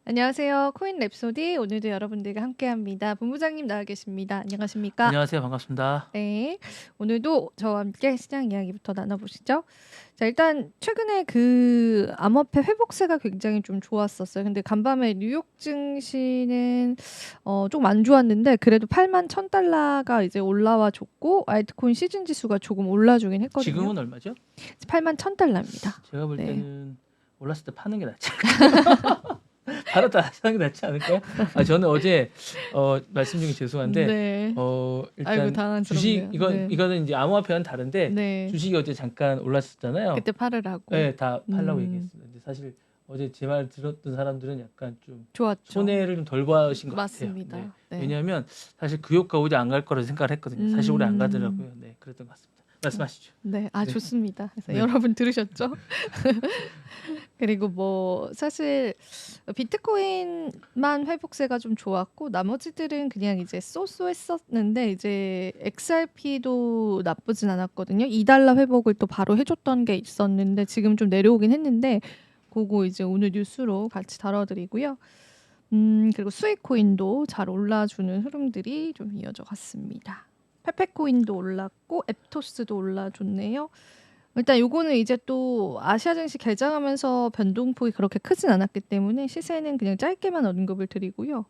안녕하세요. 코인 랩소디 오늘도 여러분들과 함께합니다. 본부장님 나와 계십니다. 안녕하십니까? 안녕하세요. 반갑습니다. 네. 오늘도 저와 함께 시장 이야기부터 나눠보시죠. 자, 일단 최근에 그 암호화폐 회복세가 굉장히 좀 좋았었어요. 근데 간밤에 뉴욕 증시는 좀 안 좋았는데 그래도 8만 1,000달러가 이제 올라와 줬고 알트코인 시즌 지수가 조금 올라주긴 했거든요. 지금은 얼마죠? 8만 1,000달러입니다. 제가 볼 네. 때는 올랐을 때 파는 게 낫지 않을까요? 팔았다 사는 게 낫지 않을까요? 저는 어제 말씀 중에 죄송한데 네. 아이고 일단 주식 당황스럽네요. 네. 이거는 이제 암호화폐와는 다른데 네. 주식이 어제 잠깐 올랐었잖아요. 그때 팔으라고. 네, 다 팔라고 음. 얘기했습니다. 근데 사실 어제 제 말 들었던 사람들은 약간 좀 좋았죠. 손해를 좀 덜 보신 것 맞습니다. 같아요. 네. 왜냐하면 사실 그 효과 오래 안 갈 거라고 생각을 했거든요. 사실 오래 안 가더라고요. 네, 그랬던 것 같습니다. 말씀하시죠. 네. 네. 좋습니다. 그래서 네. 여러분 들으셨죠? 그리고 뭐 사실 비트코인만 회복세가 좀 좋았고 나머지들은 그냥 이제 쏘쏘했었는데 이제 XRP도 나쁘진 않았거든요. 2달러 회복을 또 바로 해줬던 게 있었는데 지금 좀 내려오긴 했는데 그거 이제 오늘 뉴스로 같이 다뤄드리고요. 그리고 스위코인도 잘 올라주는 흐름들이 좀 이어져 갔습니다. 페페코인도 올랐고 앱토스도 올라줬네요. 일단 요거는 이제 또 아시아 증시 개장하면서 변동폭이 그렇게 크진 않았기 때문에 시세는 그냥 짧게만 언급을 드리고요.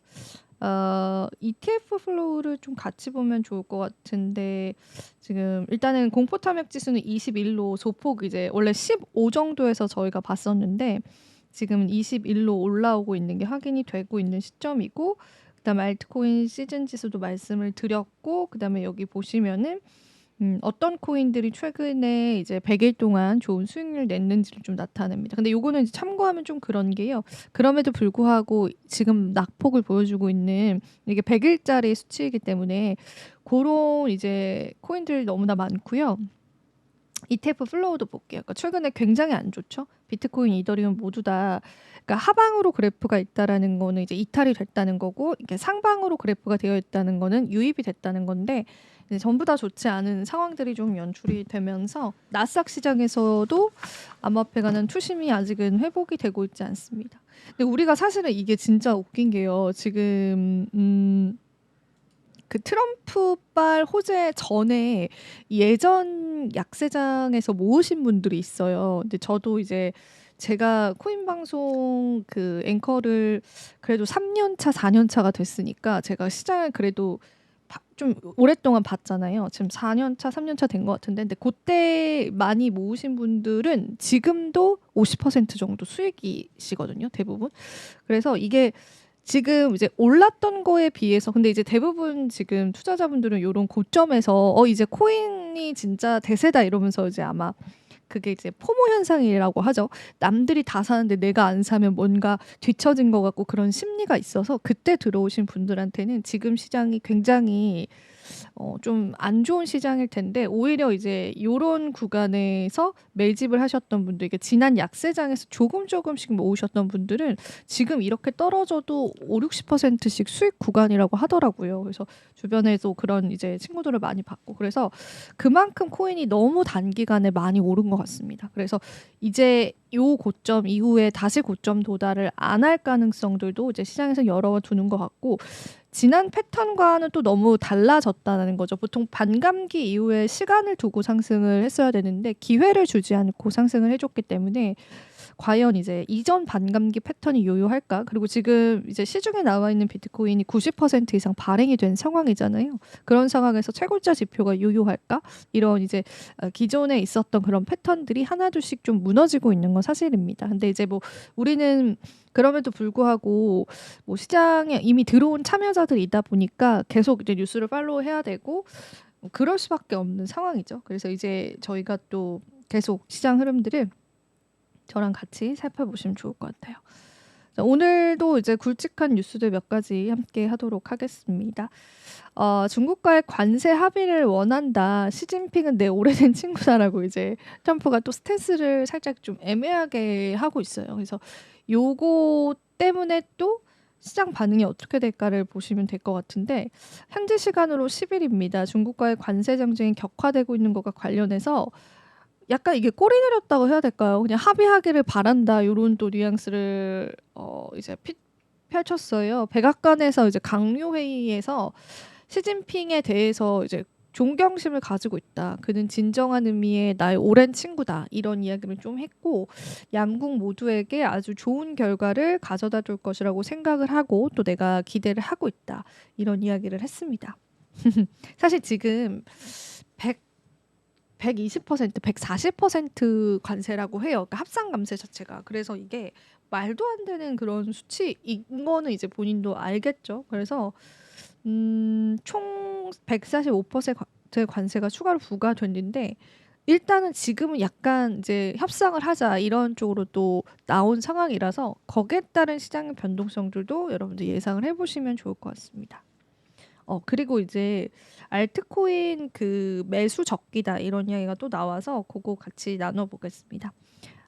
ETF 플로우를 좀 같이 보면 좋을 것 같은데 지금 일단은 공포 탐욕 지수는 21로 소폭 이제 원래 15 정도에서 저희가 봤었는데 지금 21로 올라오고 있는 게 확인이 되고 있는 시점이고 그다음에 알트코인 시즌 지수도 말씀을 드렸고 그다음에 여기 보시면은 어떤 코인들이 최근에 이제 100일 동안 좋은 수익률을 냈는지를 좀 나타냅니다. 근데 요거는 이제 참고하면 좀 그런 게요. 그럼에도 불구하고 지금 낙폭을 보여주고 있는 이게 100일짜리 수치이기 때문에 고런 이제 코인들 너무나 많고요. ETF 플로우도 볼게요. 그러니까 최근에 굉장히 안 좋죠. 비트코인, 이더리움 모두 다 그러니까 하방으로 그래프가 있다라는 거는 이제 이탈이 됐다는 거고 이게 상방으로 그래프가 되어 있다는 거는 유입이 됐다는 건데 이제 전부 다 좋지 않은 상황들이 좀 연출이 되면서 나스닥 시장에서도 암호화폐 관한 투심이 아직은 회복이 되고 있지 않습니다. 근데 우리가 사실은 이게 진짜 웃긴 게요. 지금 그 트럼프발 호재 전에 예전 약세장에서 모으신 분들이 있어요. 근데 저도 이제 제가 코인 방송 그 앵커를 그래도 3년 차, 4년 차가 됐으니까 제가 시장을 그래도 좀 오랫동안 봤잖아요. 지금 4년 차, 3년 차 된 것 같은데, 근데 그때 많이 모으신 분들은 지금도 50% 정도 수익이시거든요, 대부분. 그래서 이게 지금 이제 올랐던 거에 비해서 근데 이제 대부분 지금 투자자분들은 요런 고점에서 이제 코인이 진짜 대세다 이러면서 이제 아마 그게 이제 포모 현상이라고 하죠. 남들이 다 사는데 내가 안 사면 뭔가 뒤처진 것 같고 그런 심리가 있어서 그때 들어오신 분들한테는 지금 시장이 굉장히 좀 안 좋은 시장일 텐데 오히려 이제 요런 구간에서 매집을 하셨던 분들 이게 지난 약세장에서 조금씩 모으셨던 분들은 지금 이렇게 떨어져도 5-60%씩 수익 구간이라고 하더라고요. 그래서 주변에서 그런 이제 친구들을 많이 봤고 그래서 그만큼 코인이 너무 단기간에 많이 오른 것 같습니다. 그래서 이제 요 고점 이후에 다시 고점 도달을 안 할 가능성들도 이제 시장에서 열어두는 것 같고 지난 패턴과는 또 너무 달라졌다는 거죠. 보통 반감기 이후에 시간을 두고 상승을 했어야 되는데 기회를 주지 않고 상승을 해줬기 때문에 과연 이제 이전 반감기 패턴이 요요할까? 그리고 지금 이제 시중에 나와 있는 비트코인이 90% 이상 발행이 된 상황이잖아요. 그런 상황에서 채굴자 지표가 요요할까? 이런 이제 기존에 있었던 그런 패턴들이 하나둘씩 좀 무너지고 있는 건 사실입니다. 근데 이제 뭐 우리는 그럼에도 불구하고 뭐 시장에 이미 들어온 참여자들이 다 보니까 계속 이제 뉴스를 팔로우해야 되고 뭐 그럴 수밖에 없는 상황이죠. 그래서 이제 저희가 또 계속 시장 흐름들을 저랑 같이 살펴보시면 좋을 것 같아요. 자, 오늘도 이제 굵직한 뉴스들 몇 가지 함께 하도록 하겠습니다. 중국과의 관세 합의를 원한다. 시진핑은 내 오래된 친구다라고 이제 트럼프가 또 스탠스를 살짝 좀 애매하게 하고 있어요. 그래서 요거 때문에 또 시장 반응이 어떻게 될까를 보시면 될 것 같은데 현재 시간으로 10일입니다. 중국과의 관세 정쟁이 격화되고 있는 것과 관련해서 약간 이게 꼬리 내렸다고 해야 될까요? 그냥 합의하기를 바란다 요런 또 뉘앙스를 이제 펼쳤어요. 백악관에서 이제 강요 회의에서 시진핑에 대해서 이제 존경심을 가지고 있다. 그는 진정한 의미의 나의 오랜 친구다. 이런 이야기를 좀 했고 양국 모두에게 아주 좋은 결과를 가져다 줄 것이라고 생각을 하고 또 내가 기대를 하고 있다. 이런 이야기를 했습니다. 사실 지금 100 120%, 140% 관세라고 해요. 그러니까 합산 감세 자체가. 그래서 이게 말도 안 되는 그런 수치인 거는 이제 본인도 알겠죠. 그래서 총 145%의 관세가 추가로 부과됐는데 일단은 지금은 약간 이제 협상을 하자 이런 쪽으로 또 나온 상황이라서 거기에 따른 시장의 변동성들도 여러분들 예상을 해보시면 좋을 것 같습니다. 그리고 이제 알트코인 그 매수 적기다 이런 이야기가 또 나와서 그거 같이 나눠보겠습니다.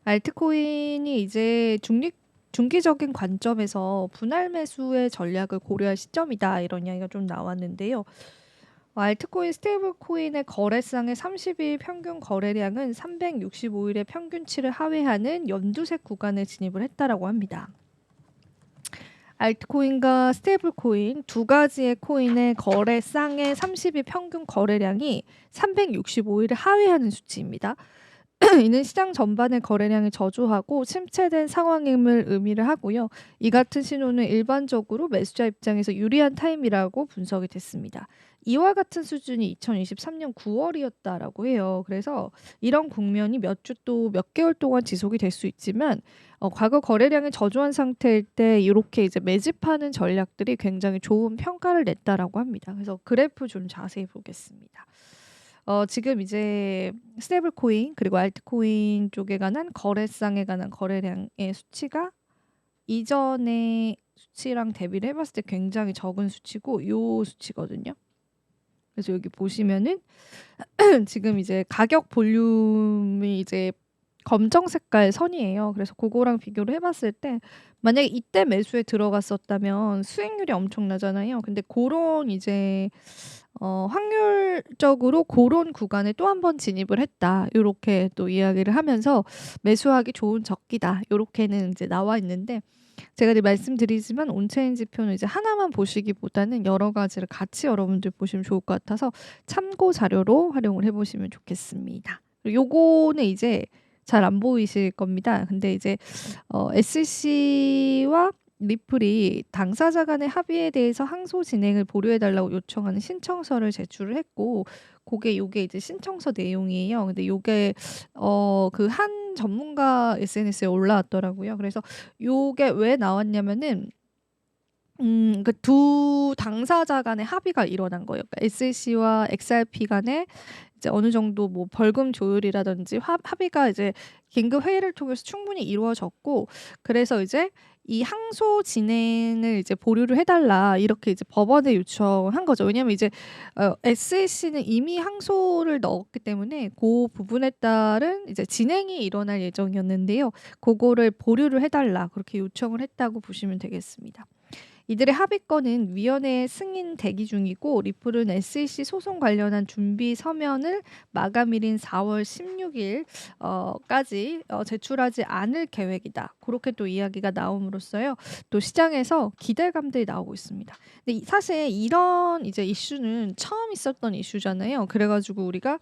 알트코인이 이제 중기적인 관점에서 분할 매수의 전략을 고려할 시점이다 이런 이야기가 좀 나왔는데요. 알트코인 스테이블 코인의 거래상의 30일 평균 거래량은 365일의 평균치를 하회하는 연두색 구간에 진입을 했다라고 합니다. 알트코인과 스테이블코인 두 가지의 코인의 거래쌍의 30일 평균 거래량이 365일을 하회하는 수치입니다. 이는 시장 전반의 거래량이 저조하고 침체된 상황임을 의미를 하고요. 이 같은 신호는 일반적으로 매수자 입장에서 유리한 타임이라고 분석이 됐습니다. 이와 같은 수준이 2023년 9월이었다라고 해요. 그래서 이런 국면이 몇 주 또 몇 개월 동안 지속이 될 수 있지만 과거 거래량이 저조한 상태일 때 이렇게 이제 매집하는 전략들이 굉장히 좋은 평가를 냈다라고 합니다. 그래서 그래프 좀 자세히 보겠습니다. 지금 이제 스테이블 코인 그리고 알트코인 쪽에 관한 거래상에 관한 거래량의 수치가 이전의 수치랑 대비를 해봤을 때 굉장히 적은 수치고 요 수치거든요. 그래서 여기 보시면은 지금 이제 가격 볼륨이 이제 검정 색깔 선이에요. 그래서 그거랑 비교를 해봤을 때 만약에 이때 매수에 들어갔었다면 수익률이 엄청나잖아요. 근데 그런 이제 확률적으로 그런 구간에 또 한 번 진입을 했다. 요렇게 또 이야기를 하면서 매수하기 좋은 적기다. 요렇게는 이제 나와 있는데 제가 이제 말씀드리지만 온체인 지표는 이제 하나만 보시기보다는 여러 가지를 같이 여러분들 보시면 좋을 것 같아서 참고 자료로 활용을 해보시면 좋겠습니다. 요거는 이제 잘 안 보이실 겁니다. 근데 이제 SEC와 리플이 당사자 간의 합의에 대해서 항소 진행을 보류해달라고 요청하는 신청서를 제출을 했고 요게 이제 신청서 내용이에요. 근데 요게 그 한 전문가 SNS에 올라왔더라고요. 그래서 요게 왜 나왔냐면은 그 두 당사자 간의 합의가 일어난 거예요. 그러니까 SEC와 XRP 간에 이제 어느 정도 뭐 벌금 조율이라든지 합의가 이제 긴급 회의를 통해서 충분히 이루어졌고 그래서 이제 이 항소 진행을 이제 보류를 해달라 이렇게 이제 법원에 요청한 거죠. 왜냐하면 이제 SEC는 이미 항소를 넣었기 때문에 그 부분에 따른 이제 진행이 일어날 예정이었는데요. 그거를 보류를 해달라 그렇게 요청을 했다고 보시면 되겠습니다. 이들의 합의건은 위원회에 승인 대기 중이고 리플은 SEC 소송 관련한 준비 서면을 마감일인 4월 16일까지 제출하지 않을 계획이다. 그렇게 또 이야기가 나옴으로써요. 또 시장에서 기대감들이 나오고 있습니다. 근데 사실 이런 이제 이슈는 처음 있었던 이슈잖아요. 그래가지고 우리가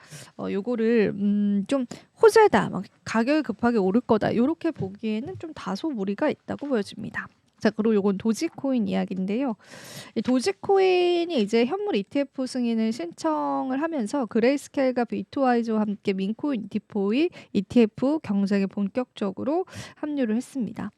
요거를 좀 호재다, 막 가격이 급하게 오를 거다 이렇게 보기에는 좀 다소 무리가 있다고 보여집니다. 자, 그리고 요건 도지코인 이야기인데요. 이 도지코인이 이제 현물 ETF 승인을 신청을 하면서 그레이스케일과 비트와이즈와 함께 민코인 ETF 경쟁에 본격적으로 합류를 했습니다.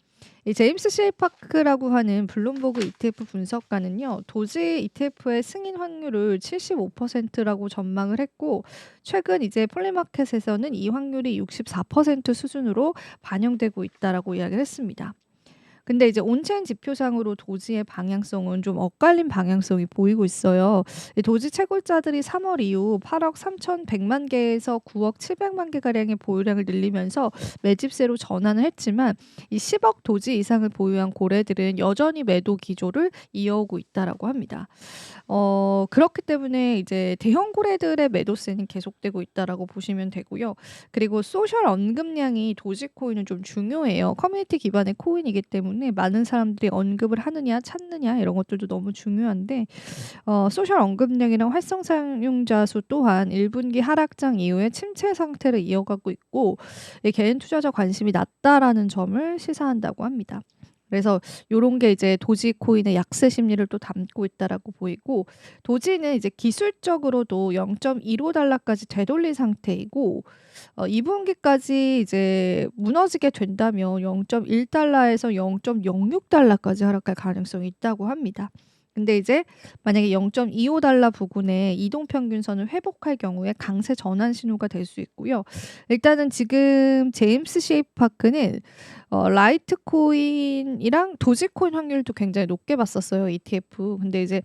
이 제임스 셰이파크라고 하는 블룸버그 ETF 분석가는요, 도지 ETF의 승인 확률을 75%라고 전망을 했고, 최근 이제 폴리마켓에서는 이 확률이 64% 수준으로 반영되고 있다라고 이야기를 했습니다. 근데 이제 온체인 지표상으로 도지의 방향성은 좀 엇갈린 방향성이 보이고 있어요. 이 도지 채굴자들이 3월 이후 8억 3,100만 개에서 9억 700만 개 가량의 보유량을 늘리면서 매집세로 전환을 했지만 이 10억 도지 이상을 보유한 고래들은 여전히 매도 기조를 이어오고 있다라고 합니다. 그렇기 때문에 이제 대형 고래들의 매도세는 계속되고 있다라고 보시면 되고요. 그리고 소셜 언급량이 도지코인은 좀 중요해요. 커뮤니티 기반의 코인이기 때문에 때문에 많은 사람들이 언급을 하느냐 찾느냐 이런 것들도 너무 중요한데 소셜 언급량이랑 활성 사용자 수 또한 1분기 하락장 이후에 침체 상태를 이어가고 있고 이 개인 투자자 관심이 낮다라는 점을 시사한다고 합니다. 그래서 요런 게 이제 도지코인의 약세 심리를 또 담고 있다라고 보이고 도지는 이제 기술적으로도 0.15달러까지 되돌린 상태이고 2분기까지 이제 무너지게 된다면 0.1달러에서 0.06달러까지 하락할 가능성이 있다고 합니다. 근데 이제 만약에 0.25달러 부근에 이동평균선을 회복할 경우에 강세 전환 신호가 될 수 있고요. 일단은 지금 제임스 셰이프파크는 라이트코인이랑 도지코인 확률도 굉장히 높게 봤었어요. ETF. 근데 이제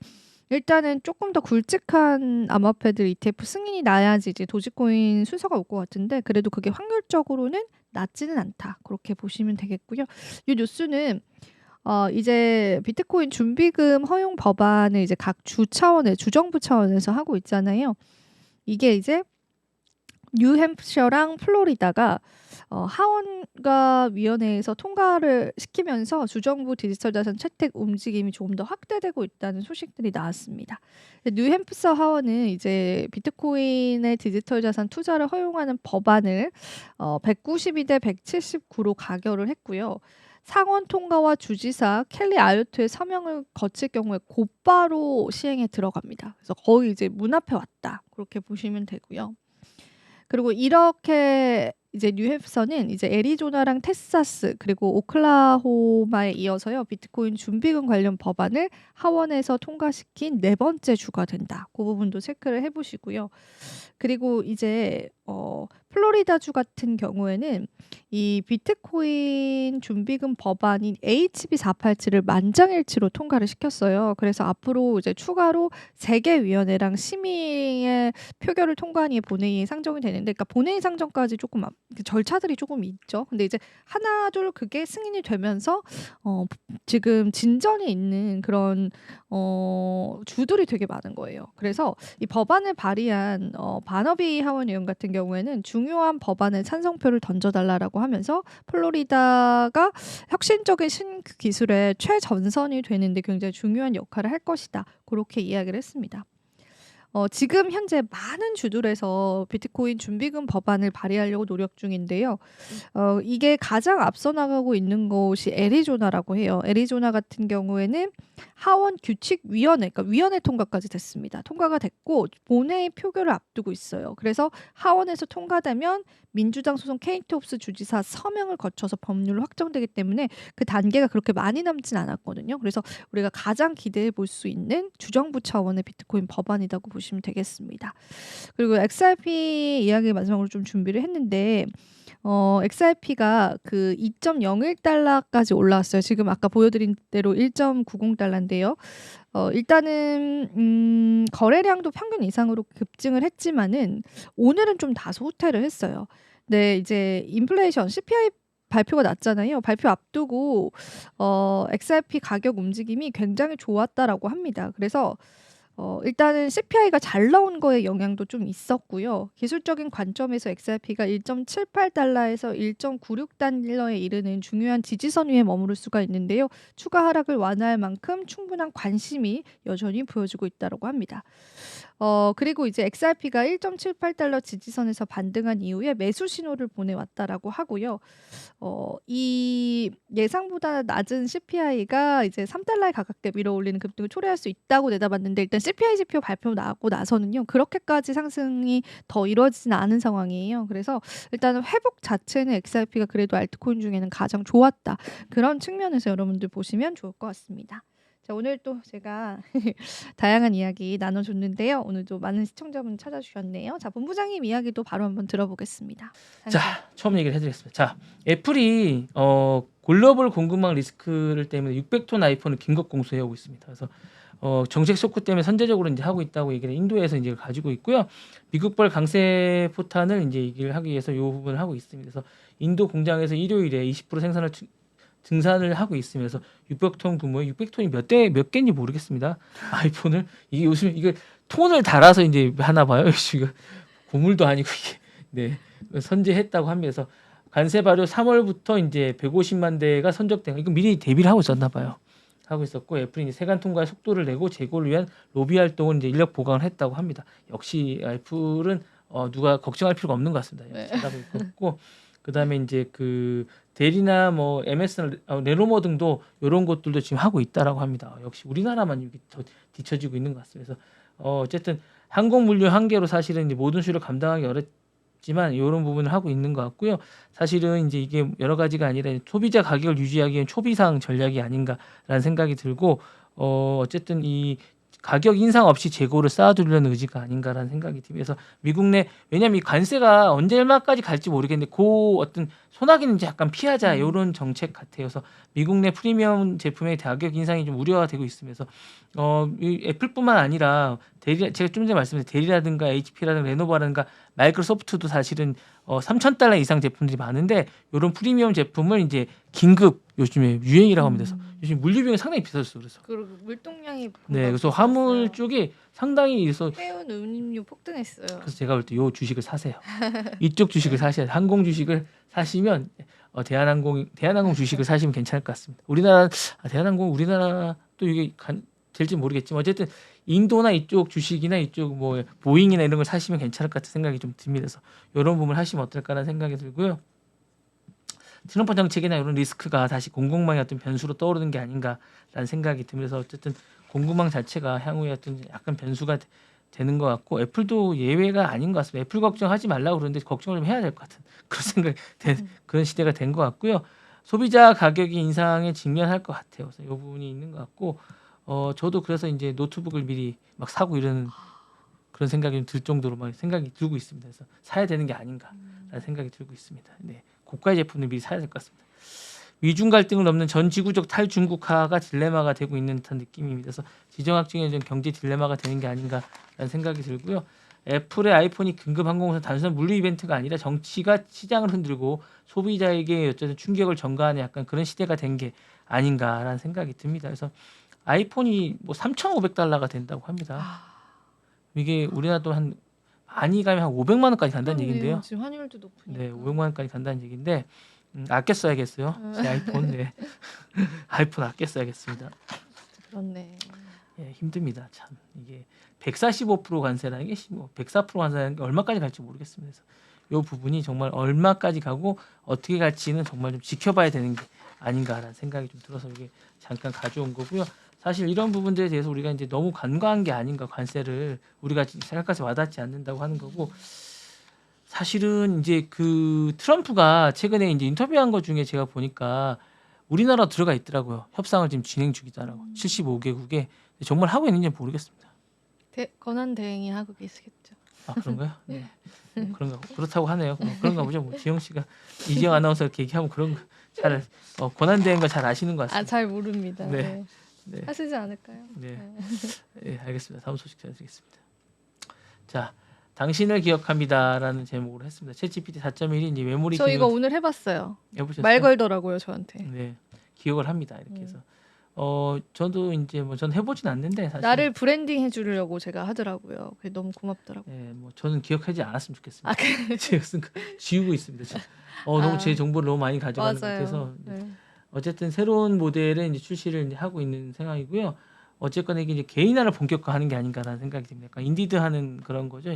일단은 조금 더 굵직한 암호화폐들 ETF 승인이 나야지 이제 도지코인 순서가 올 것 같은데 그래도 그게 확률적으로는 낮지는 않다. 그렇게 보시면 되겠고요. 이 뉴스는 이제 비트코인 준비금 허용 법안을 이제 각 주 차원의 주정부 차원에서 하고 있잖아요. 이게 이제 뉴햄프셔랑 플로리다가 하원과 위원회에서 통과를 시키면서 주정부 디지털 자산 채택 움직임이 조금 더 확대되고 있다는 소식들이 나왔습니다. 뉴햄프셔 하원은 이제 비트코인의 디지털 자산 투자를 허용하는 법안을 192대 179로 가결을 했고요. 상원 통과와 주지사 켈리 아요트의 서명을 거칠 경우에 곧바로 시행에 들어갑니다. 그래서 거의 이제 문 앞에 왔다. 그렇게 보시면 되고요. 그리고 이렇게 이제 뉴햄프셔는 이제 애리조나랑 텍사스 그리고 오클라호마에 이어서요. 비트코인 준비금 관련 법안을 하원에서 통과시킨 네 번째 주가 된다. 그 부분도 체크를 해보시고요. 그리고 이제 플로리다주 같은 경우에는 이 비트코인 준비금 법안인 HB 487을 만장일치로 통과를 시켰어요. 그래서 앞으로 이제 추가로 3개 위원회랑 심의의 표결을 통과한 이에 본회의에 상정이 되는데, 그러니까 본회의 상정까지 조금 절차들이 조금 있죠. 근데 이제 하나둘 그게 승인이 되면서 지금 진전이 있는 그런 주들이 되게 많은 거예요. 그래서 이 법안을 발의한 바너비 하원 의원 같은 경우에는 중요한 법안에 찬성표를 던져달라라고 하면서 플로리다가 혁신적인 신기술의 최전선이 되는데 굉장히 중요한 역할을 할 것이다. 그렇게 이야기를 했습니다. 지금 현재 많은 주들에서 비트코인 준비금 법안을 발의하려고 노력 중인데요. 이게 가장 앞서 나가고 있는 곳이 애리조나라고 해요. 애리조나 같은 경우에는 하원 규칙위원회, 그러니까 위원회 통과까지 됐습니다. 통과가 됐고 본회의 표결을 앞두고 있어요. 그래서 하원에서 통과되면 민주당 소속 케이트 홉스 주지사 서명을 거쳐서 법률로 확정되기 때문에 그 단계가 그렇게 많이 남진 않았거든요. 그래서 우리가 가장 기대해 볼 수 있는 주정부 차원의 비트코인 법안이라고 보시면 되겠습니다. 그리고 XRP 이야기 마지막으로 좀 준비를 했는데 XRP가 그 2.01달러까지 올라왔어요. 지금 아까 보여드린 대로 1.90달러인데요. 일단은 거래량도 평균 이상으로 급증을 했지만은 오늘은 좀 다소 후퇴를 했어요. 네, 이제 인플레이션 CPI 발표가 났잖아요. 발표 앞두고 XRP 가격 움직임이 굉장히 좋았다라고 합니다. 그래서 일단은 CPI가 잘 나온 거에 영향도 좀 있었고요. 기술적인 관점에서 XRP가 1.78달러에서 1.96달러에 이르는 중요한 지지선 위에 머무를 수가 있는데요. 추가 하락을 완화할 만큼 충분한 관심이 여전히 보여지고 있다고 합니다. 그리고 이제 XRP가 1.78달러 지지선에서 반등한 이후에 매수 신호를 보내왔다라고 하고요. 이 예상보다 낮은 CPI가 이제 3달러에 가깝게 밀어올리는 급등을 초래할 수 있다고 내다봤는데 일단 CPI 지표 발표 나고 나서는요. 그렇게까지 상승이 더 이루어지지는 않은 상황이에요. 그래서 일단은 회복 자체는 XRP가 그래도 알트코인 중에는 가장 좋았다. 그런 측면에서 여러분들 보시면 좋을 것 같습니다. 자, 오늘 또 제가 다양한 이야기 나눠줬는데요. 오늘도 많은 시청자분 찾아주셨네요. 자, 본부장님 이야기도 바로 한번 들어보겠습니다. 자, 처음 얘기를 해드리겠습니다. 자, 애플이 글로벌 공급망 리스크를 때문에 600톤 아이폰을 긴급 공수해오고 있습니다. 그래서 정책 쇼크 때문에 선제적으로 이제 하고 있다고 얘기를 인도에서 이제 가지고 있고요. 미국발 강세 포탄을 이제 얘기를 하기 위해서 이 부분을 하고 있습니다. 그래서 인도 공장에서 일요일에 20% 생산을 증산을 하고 있으며 그래서 600톤 규모의 600톤이 몇 개인지 모르겠습니다. 아이폰을 이게 요즘 이게 톤을 달아서 이제 하나 봐요. 이거 고물도 아니고 이게 네 선제했다고 하면서 관세 발효 3월부터 이제 150만 대가 선적된 거 이거 미리 대비를 하고 있었나 봐요. 하고 있었고 애플이 이제 세관 통과에 속도를 내고 재고를 위한 로비 활동을 이제 인력 보강을 했다고 합니다. 역시 애플은 누가 걱정할 필요가 없는 것 같습니다. 네. 잘하고 있고 그다음에 이제 그 델이나 뭐 MS나 레노버 등도 이런 것들도 지금 하고 있다라고 합니다. 역시 우리나라만 이렇게 더 뒤처지고 있는 것 같습니다. 그래서 어쨌든 항공 물류 한계로 사실은 이제 모든 수요를 감당하기 어렵지만 이런 부분을 하고 있는 것 같고요. 사실은 이제 이게 여러 가지가 아니라 소비자 가격을 유지하기 위한 초비상 전략이 아닌가라는 생각이 들고 어쨌든 이 가격 인상 없이 재고를 쌓아두려는 의지가 아닌가라는 생각이 들면서 미국 내 왜냐하면 이 관세가 언제 얼마까지 갈지 모르겠는데 그 어떤 소나기는 이제 약간 피하자 이런 정책 같아요. 그래서 미국 내 프리미엄 제품의 가격 인상이 좀 우려가 되고 있으면서 이 애플뿐만 아니라 제가 좀 전에 말씀드린 델이라든가 HP라든가 레노버라든가 마이크로소프트도 사실은 3,000달러 이상 제품들이 많은데 이런 프리미엄 제품을 이제 긴급 요즘에 유행이라고 합니다. 그래서 요즘 물류비용이 상당히 비쌌어요. 그래서 그리고 물동량이 네, 그래서 화물 쪽이 상당히 그래서 해운 운임료 폭등했어요. 그래서 제가 볼 때 요 주식을 사세요. 이쪽 주식을 사셔야 돼요. 항공 주식을 사시면 대한항공 주식을 사시면 괜찮을 것 같습니다. 대한항공 우리나라 또 이게 될지 모르겠지만 어쨌든 인도나 이쪽 주식이나 이쪽 뭐 보잉이나 이런 걸 사시면 괜찮을 것 같은 생각이 좀 듭니다. 그래서 이런 부분을 하시면 어떨까라는 생각이 들고요. 트럼프 정책이나 이런 리스크가 다시 공공망의 어떤 변수로 떠오르는 게 아닌가라는 생각이 들면서 어쨌든 공급망 자체가 향후에 어떤 약간 변수가 되는 것 같고 애플도 예외가 아닌 것 같습니다. 애플 걱정하지 말라고 그러는데 걱정을 좀 해야 될 것 같은 그런 생각 그런 시대가 된 것 같고요. 소비자 가격이 인상에 직면할 것 같아요. 그래서 이 부분이 있는 것 같고 저도 그래서 이제 노트북을 미리 막 사고 이러는 그런 생각이 들 정도로 막 생각이 들고 있습니다. 그래서 사야 되는 게 아닌가라는 생각이 들고 있습니다. 네, 고가의 제품을 미리 사야 될 것 같습니다. 위중 갈등을 넘는 전 지구적 탈중국화가 딜레마가 되고 있는 듯한 느낌입니다. 그래서 지정학적인 좀 경제 딜레마가 되는 게 아닌가라는 생각이 들고요. 애플의 아이폰이 긴급 항공에서 단순한 물류 이벤트가 아니라 정치가 시장을 흔들고 소비자에게 어쨌든 충격을 전가하는 약간 그런 시대가 된 게 아닌가라는 생각이 듭니다. 그래서 아이폰이 뭐 3,500달러가 된다고 합니다. 이게 우리나라도 한 많이 가면 한 500만 원까지 간다는 얘긴데요. 지금 환율도 높으니까. 네, 500만 원까지 간다는 얘기인데 아껴 써야겠어요. 제 아이폰. 네. 아이폰 아껴 써야겠습니다. 그렇네. 예, 힘듭니다. 참 이게 145% 관세라는 게 104% 관세라는 게 얼마까지 갈지 모르겠습니다. 그래서 이 부분이 정말 얼마까지 가고 어떻게 갈지는 정말 좀 지켜봐야 되는 게 아닌가라는 생각이 좀 들어서 이게 잠깐 가져온 거고요. 사실 이런 부분들에 대해서 우리가 이제 너무 간과한 게 아닌가 관세를 우리가 생각까지 와닿지 않는다고 하는 거고 사실은 이제 그 트럼프가 최근에 이제 인터뷰한 것 중에 제가 보니까 우리나라 들어가 있더라고요. 협상을 지금 진행 중이다라고 75개국에 정말 하고 있는지 모르겠습니다. 권한 대행이 하고 계시겠죠. 아 그런가요? 네. 그런가 그렇다고 하네요. 그런가 보죠. 뭐 지영 씨가 이지영 아나운서 이렇게 얘기하면 그런 잘 권한대행 거 잘 아시는 것 같습니다. 잘 모릅니다. 네. 네. 네. 하시지 않을까요? 네. 네, 알겠습니다. 다음 소식 전해드리겠습니다. 자, 당신을 기억합니다라는 제목으로 했습니다. 챗GPT 4.1이 이제 메모리 저 이거 오늘 해봤어요. 해보셨어요? 말 걸더라고요 저한테. 네, 기억을 합니다. 이렇게 해서 저도 이제 뭐 전 해보진 않는데 사실 나를 브랜딩 해주려고 제가 하더라고요. 그게 너무 고맙더라고요. 네, 뭐 저는 기억하지 않았으면 좋겠습니다. 아, 그래요? 제가 쓴 거 지우고 있습니다. 지금. 너무 제 정보를 너무 많이 가져가는 것 같아서 맞아요. 네. 어쨌든 새로운 모델을 이제 출시를 이제 하고 있는 상황이고요. 어쨌거나 이게 이제 개인화를 본격화하는 게 아닌가라는 생각이 듭니다. 약간 인디드하는 그런 거죠.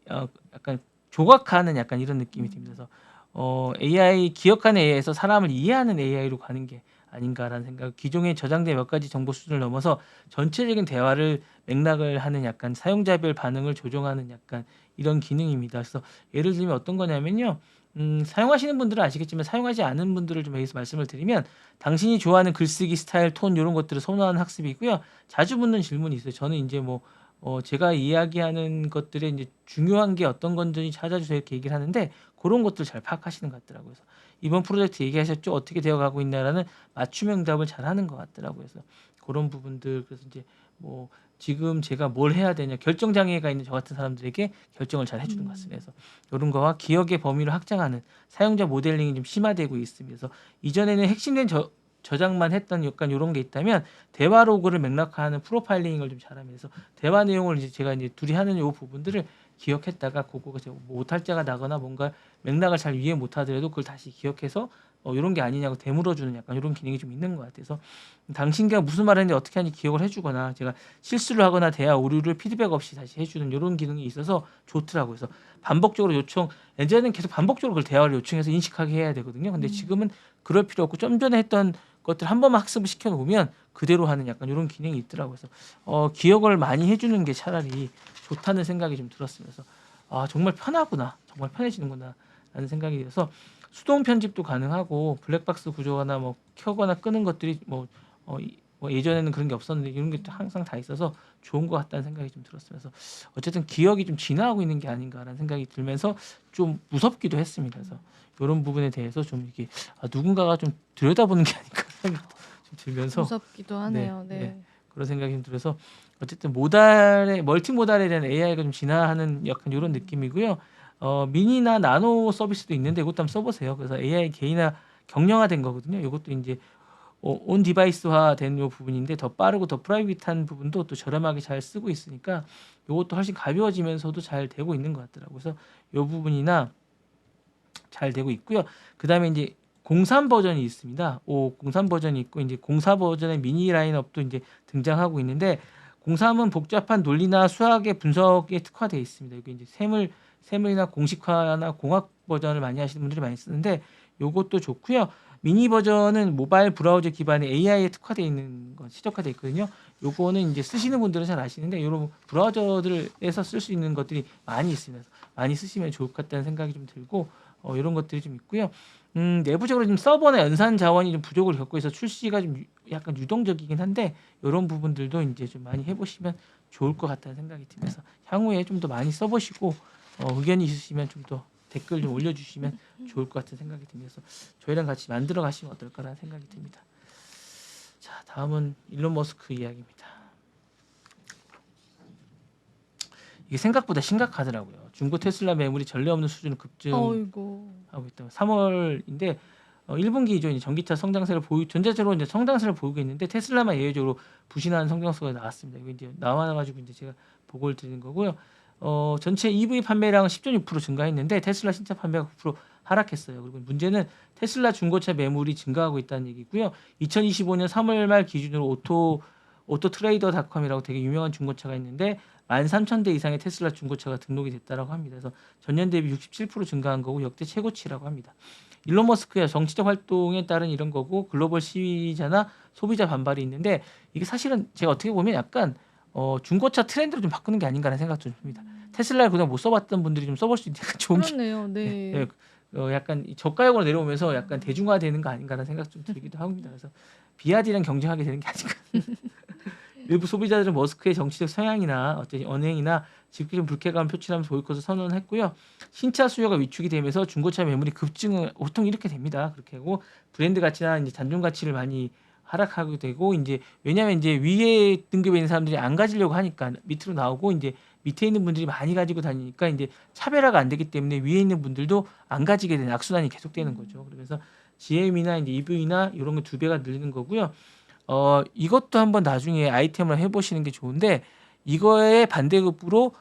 약간 조각하는 약간 이런 느낌이 듭니다. 그래서 AI 기억하는 AI에서 사람을 이해하는 AI로 가는 게 아닌가라는 생각. 기존에 저장된 몇 가지 정보 수준을 넘어서 전체적인 대화를 맥락을 하는 약간 사용자별 반응을 조정하는 약간 이런 기능입니다. 그래서 예를 들면 어떤 거냐면요. 사용하시는 분들은 아시겠지만 사용하지 않은 분들을 좀 여기서 말씀을 드리면 당신이 좋아하는 글쓰기 스타일, 톤 이런 것들을 선호하는 학습이고요. 자주 묻는 질문이 있어요. 저는 이제 뭐 제가 이야기하는 것들에 이제 중요한 게 어떤 건지 찾아주세요 이렇게 얘기를 하는데 그런 것들 잘 파악하시는 것 같더라고요. 그래서 이번 프로젝트 얘기하셨죠? 어떻게 되어가고 있나라는 맞춤형 답을 잘 하는 것 같더라고요. 그래서 그런 부분들 그래서 이제 뭐 지금 제가 뭘 해야 되냐 결정 장애가 있는 저 같은 사람들에게 결정을 잘 해주는 것 같습니다. 그래서 이런 거와 기억의 범위를 확장하는 사용자 모델링이 좀 심화되고 있습니다. 그래서 이전에는 핵심된 저장만 했던 약간 이런 게 있다면 대화 로그를 맥락화하는 프로파일링을 좀 잘하면서 대화 내용을 이제 제가 이제 둘이 하는 이 부분들을 기억했다가 그거가 이제 뭐 오탈자가 나거나 뭔가 맥락을 잘 이해 못하더라도 그걸 다시 기억해서 이런 게 아니냐고 되물어주는 약간 이런 기능이 좀 있는 것 같아서 당신과 무슨 말했는데 어떻게 하는지 기억을 해주거나 제가 실수를 하거나 대화 오류를 피드백 없이 다시 해주는 이런 기능이 있어서 좋더라고요. 그래서 반복적으로 요청 예전에는 계속 반복적으로 그걸 대화를 요청해서 인식하게 해야 되거든요. 근데 지금은 그럴 필요 없고 좀 전에 했던 것들 한 번만 학습을 시켜놓으면 그대로 하는 약간 이런 기능이 있더라고요. 그래서 기억을 많이 해주는 게 차라리 좋다는 생각이 좀 들었으면서 아 정말 편하구나, 정말 편해지는구나 라는 생각이 들어서 수동 편집도 가능하고 블랙박스 구조나 뭐 켜거나 끄는 것들이 뭐 예전에는 그런 게 없었는데 이런 게 또 항상 다 있어서 좋은 것 같다는 생각이 좀 들었으면서 어쨌든 기억이 좀 진화하고 있는 게 아닌가라는 생각이 들면서 좀 무섭기도 했습니다. 그래서 이런 부분에 대해서 좀 이게 누군가가 좀 들여다보는 게 아닌가 생각이 좀 들면서 무섭기도 하네요. 네. 네. 그런 생각이 좀 들어서 어쨌든 모달의 멀티모달에 대한 AI가 좀 진화하는 약간 이런 느낌이고요. 미니나 나노 서비스도 있는데 이것도 한번 써보세요. 그래서 AI 개인화 경량화된 거거든요. 이것도 이제 온 디바이스화된 요 부분인데 더 빠르고 더 프라이빗한 부분도 또 저렴하게 잘 쓰고 있으니까 이것도 훨씬 가벼워지면서도 잘 되고 있는 것 같더라고요. 그래서 요 부분이나 잘 되고 있고요. 그다음에 이제 03 버전이 있습니다. 03 버전이 있고 이제 04 버전의 미니 라인업도 이제 등장하고 있는데 03은 복잡한 논리나 수학의 분석에 특화되어 있습니다. 이게 이제 세물이나 공식화나 공학 버전을 많이 하시는 분들이 많이 쓰는데 요것도 좋고요. 미니 버전은 모바일 브라우저 기반의 AI에 특화되어 있는 건 최적화되어 있거든요. 요거는 이제 쓰시는 분들은 잘 아시는데 이런 브라우저들에서 쓸 수 있는 것들이 많이 있습니다. 많이 쓰시면 좋을 것 같다는 생각이 좀 들고 이런 것들이 좀 있고요. 내부적으로 좀 서버나 연산 자원이 좀 부족을 겪고 있어 출시가 좀 약간 유동적이긴 한데 이런 부분들도 이제 좀 많이 해보시면 좋을 것 같다는 생각이 들면서 향후에 좀 더 많이 써보시고 의견이 있으시면 좀 더 댓글 좀 올려주시면 좋을 것 같은 생각이 들면서 저희랑 같이 만들어 가시면 어떨까라는 생각이 듭니다. 자, 다음은 일론 머스크 이야기입니다. 이게 생각보다 심각하더라고요. 중고 테슬라 매물이 전례 없는 수준으로 급증하고 어이고. 있다. 3월인데 1분기 기준 전기차 성장세를 전체적으로 이제 성장세를 보이고 있는데 테슬라만 예외적으로 부진하는 성장세가 나왔습니다. 이거 이제 나와가지고 이제 제가 보고를 드리는 거고요. 전체 EV 판매량은 10.6% 증가했는데 테슬라 신차 판매가 9% 하락했어요. 그리고 문제는 테슬라 중고차 매물이 증가하고 있다는 얘기고요. 2025년 3월 말 기준으로 오토트레이더닷컴이라고 되게 유명한 중고차가 있는데 13,000대 이상의 테슬라 중고차가 등록이 됐다라고 합니다. 그래서 전년 대비 67% 증가한 거고 역대 최고치라고 합니다. 일론 머스크의 정치적 활동에 따른 이런 거고 글로벌 시위자나 소비자 반발이 있는데 이게 사실은 제가 어떻게 보면 약간 중고차 트렌드를 좀 바꾸는 게 아닌가라는 생각도 좀 듭니다. 테슬라를 그냥 못 써봤던 분들이 좀 써볼 수 있는 약간 좋은 그렇네요. 네. 예, 약간 이 저가형으로 내려오면서 약간 대중화되는 거 아닌가라는 생각 좀 들기도 합니다. 그래서 비아디랑 경쟁하게 되는 게 아닌가. 일부 소비자들은 머스크의 정치적 성향이나 어떤 언행이나 직접적인 불쾌감을 표출하면서 보이콧을 선언했고요. 신차 수요가 위축이 되면서 중고차 매물이 급증을 보통 이렇게 됩니다. 그렇게 하고 브랜드 가치나 이제 잔존 가치를 많이 하락하게 되고 이제 왜냐하면 이제 위에 등급에 있는 사람들이 안 가지려고 하니까 밑으로 나오고 이제 밑에 있는 분들이 많이 가지고 다니니까 이제 차별화가 안 되기 때문에 위에 있는 분들도 안 가지게 되는 악순환이 계속되는 거죠. 그러면서 GM이나 이제 EV나 이런 거 2배가 늘리는 거고요. 이것도 한번 나중에 아이템을 해보시는 게 좋은데 이거에 반대급부로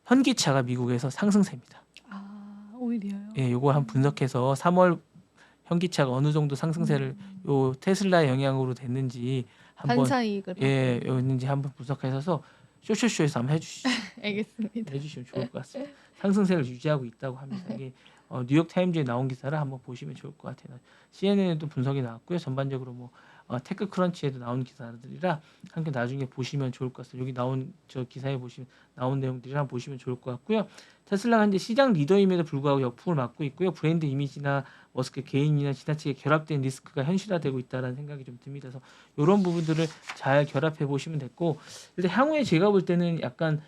현기차가 미국에서 상승세입니다. 오히려요. 예, 요거 한번 분석해서 3월 현기차가 어느 정도 상승세를 요 테슬라의 영향으로 됐는지 한번 반사이익을 있는지 한번 분석해서 쇼쇼쇼에서 한번 알겠습니다. 해주시면 좋을 것 같습니다. 상승세를 유지하고 있다고 합니다. 이게 뉴욕 타임즈에 나온 기사를 한번 보시면 좋을 것 같아요. CNN에도 분석이 나왔고요. 전반적으로 뭐 테크크런치에도 나온 기사들이라 함께 나중에 보시면 좋을 것 같습니다. 여기 나온 저 기사에 보시면 나온 내용들이랑 보시면 좋을 것 같고요. 테슬라가 이제 시장 리더임에도 불구하고 역풍을 맞고 있고요. 브랜드 이미지나 머스크 개인이나 지나치게 결합된 리스크가 현실화되고 있다는 생각이 좀 듭니다. 그래서 이런 부분들을 잘 결합해 보시면 됐고 일단 향후에 제가 볼 때는 약간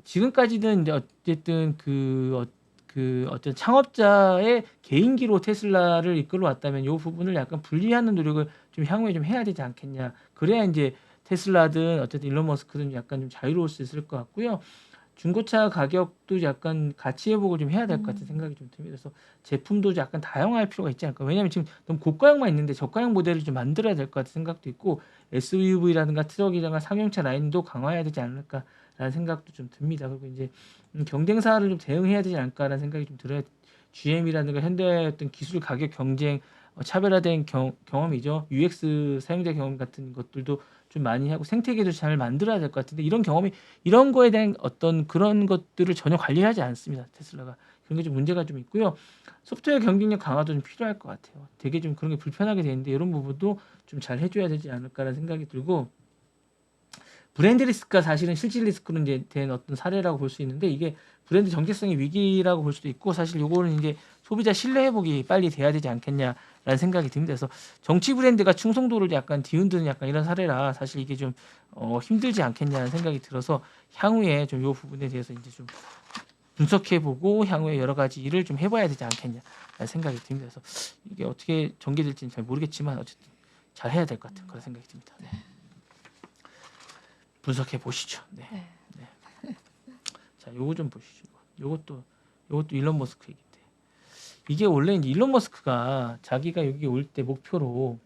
지금까지는 이제 어쨌든 어떤 창업자의 개인기로 테슬라를 이끌어 왔다면 이 부분을 약간 분리하는 노력을 좀 향후에 좀 해야 되지 않겠냐. 그래야 이제 테슬라든 어쨌든 일론 머스크든 약간 좀 자유로울 수 있을 것 같고요. 중고차 가격도 약간 가치 회복을 좀 해야 될 것 같은 생각이 좀 듭니다. 그래서 제품도 약간 다양화할 필요가 있지 않을까. 왜냐하면 지금 너무 고가형만 있는데 저가형 모델을 좀 만들어야 될 것 같은 생각도 있고 SUV라든가 트럭이라든가 상용차 라인도 강화해야 되지 않을까라는 생각도 좀 듭니다. 그리고 이제 경쟁사를 좀 대응해야 되지 않을까라는 생각이 좀 들어요. GM이라든가 현대의 어떤 기술 가격 경쟁 차별화된 경험이죠. UX 사용자 경험 같은 것들도 좀 많이 하고 생태계도 잘 만들어야 될 것 같은데 이런 거에 대한 어떤 그런 것들을 전혀 관리하지 않습니다. 테슬라가 그런 게 좀 문제가 좀 있고요. 소프트웨어 경쟁력 강화도 좀 필요할 것 같아요. 되게 좀 그런 게 불편하게 되는데 이런 부분도 좀 잘 해줘야 되지 않을까라는 생각이 들고 브랜드 리스크가 사실은 실질 리스크로 이제 된 어떤 사례라고 볼 수 있는데 이게 브랜드 정체성의 위기라고 볼 수도 있고 사실 요거는 이제 소비자 신뢰 회복이 빨리 돼야 되지 않겠냐라는 생각이 듭니다. 그래서 정치 브랜드가 충성도를 약간 뒤흔드는 약간 이런 사례라 사실 이게 좀 힘들지 않겠냐는 생각이 들어서 향후에 좀 요 부분에 대해서 이제 좀 분석해보고 향후에 여러 가지 일을 좀 해봐야 되지 않겠냐라는 생각이 듭니다. 그래서 이게 어떻게 전개될지는 잘 모르겠지만 어쨌든 잘 해야 될 것 같은 그런 생각이 듭니다. 네. 분석해 보시죠. 네. 네. 자, 요거 좀 보시죠. 요것도 일론 머스크 얘기인데 이게 원래 이제 일론 머스크가 자기가 여기 올 때 목표로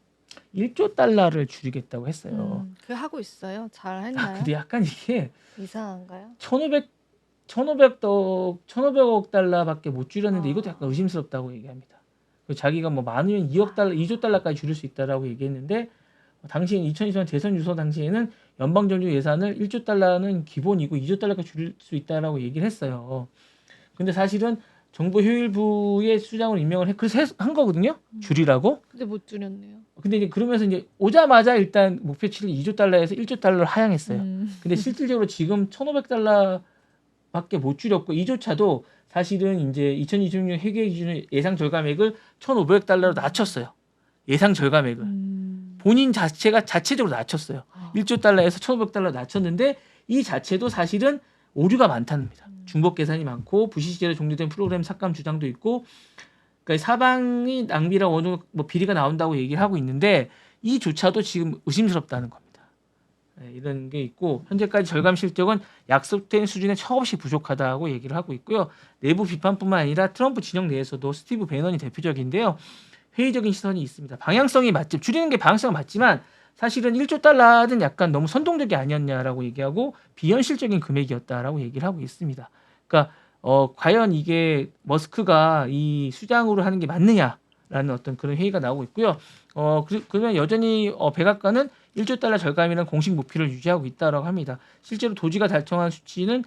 1조 달러를 줄이겠다고 했어요. 그 하고 있어요. 잘 아, 했나요? 근데 약간 이게 이상한가요? 1,500억 달러밖에 못 줄였는데 이것도 약간 의심스럽다고 얘기합니다. 자기가 뭐 많으면 2억 달러, 2조 달러까지 줄일 수 있다라고 얘기했는데 당시엔 2020년 대선 유서 당시에는 연방정부 예산을 1조 달러는 기본이고 2조 달러까지 줄일 수 있다라고 얘기를 했어요. 근데 사실은 정부 효율부의 수장으로 임명을 그래서 한 거거든요. 줄이라고. 근데 못 줄였네요. 근데 이제 그러면서 이제 오자마자 일단 목표치를 2조 달러에서 1조 달러로 하향했어요. 근데 실질적으로 지금 1,500달러밖에 못 줄였고 이조차도 사실은 이제 2026년 회계 기준의 예상 절감액을 1,500달러로 낮췄어요. 예상 절감액을. 본인 자체가 자체적으로 낮췄어요. 1조 달러에서 1,500달러 낮췄는데 이 자체도 사실은 오류가 많답니다. 중복 계산이 많고 부실시제로 종료된 프로그램 삭감 주장도 있고 그러니까 사방이 낭비라 어느 정도 뭐 비리가 나온다고 얘기를 하고 있는데 이조차도 지금 의심스럽다는 겁니다. 네, 이런 게 있고 현재까지 절감 실적은 약속된 수준에 처없이 부족하다고 얘기를 하고 있고요. 내부 비판뿐만 아니라 트럼프 진영 내에서도 스티브 배넌이 대표적인데요. 회의적인 시선이 있습니다. 방향성이 맞지 줄이는 게 방향성은 맞지만 사실은 1조 달러는 약간 너무 선동적이 아니었냐라고 얘기하고 비현실적인 금액이었다라고 얘기를 하고 있습니다. 그러니까 과연 이게 머스크가 이 수장으로 하는 게 맞느냐라는 어떤 그런 회의가 나오고 있고요. 그러면 여전히 백악관은 1조 달러 절감이라는 공식 목표를 유지하고 있다라고 합니다. 실제로 도지가 달성한 수치는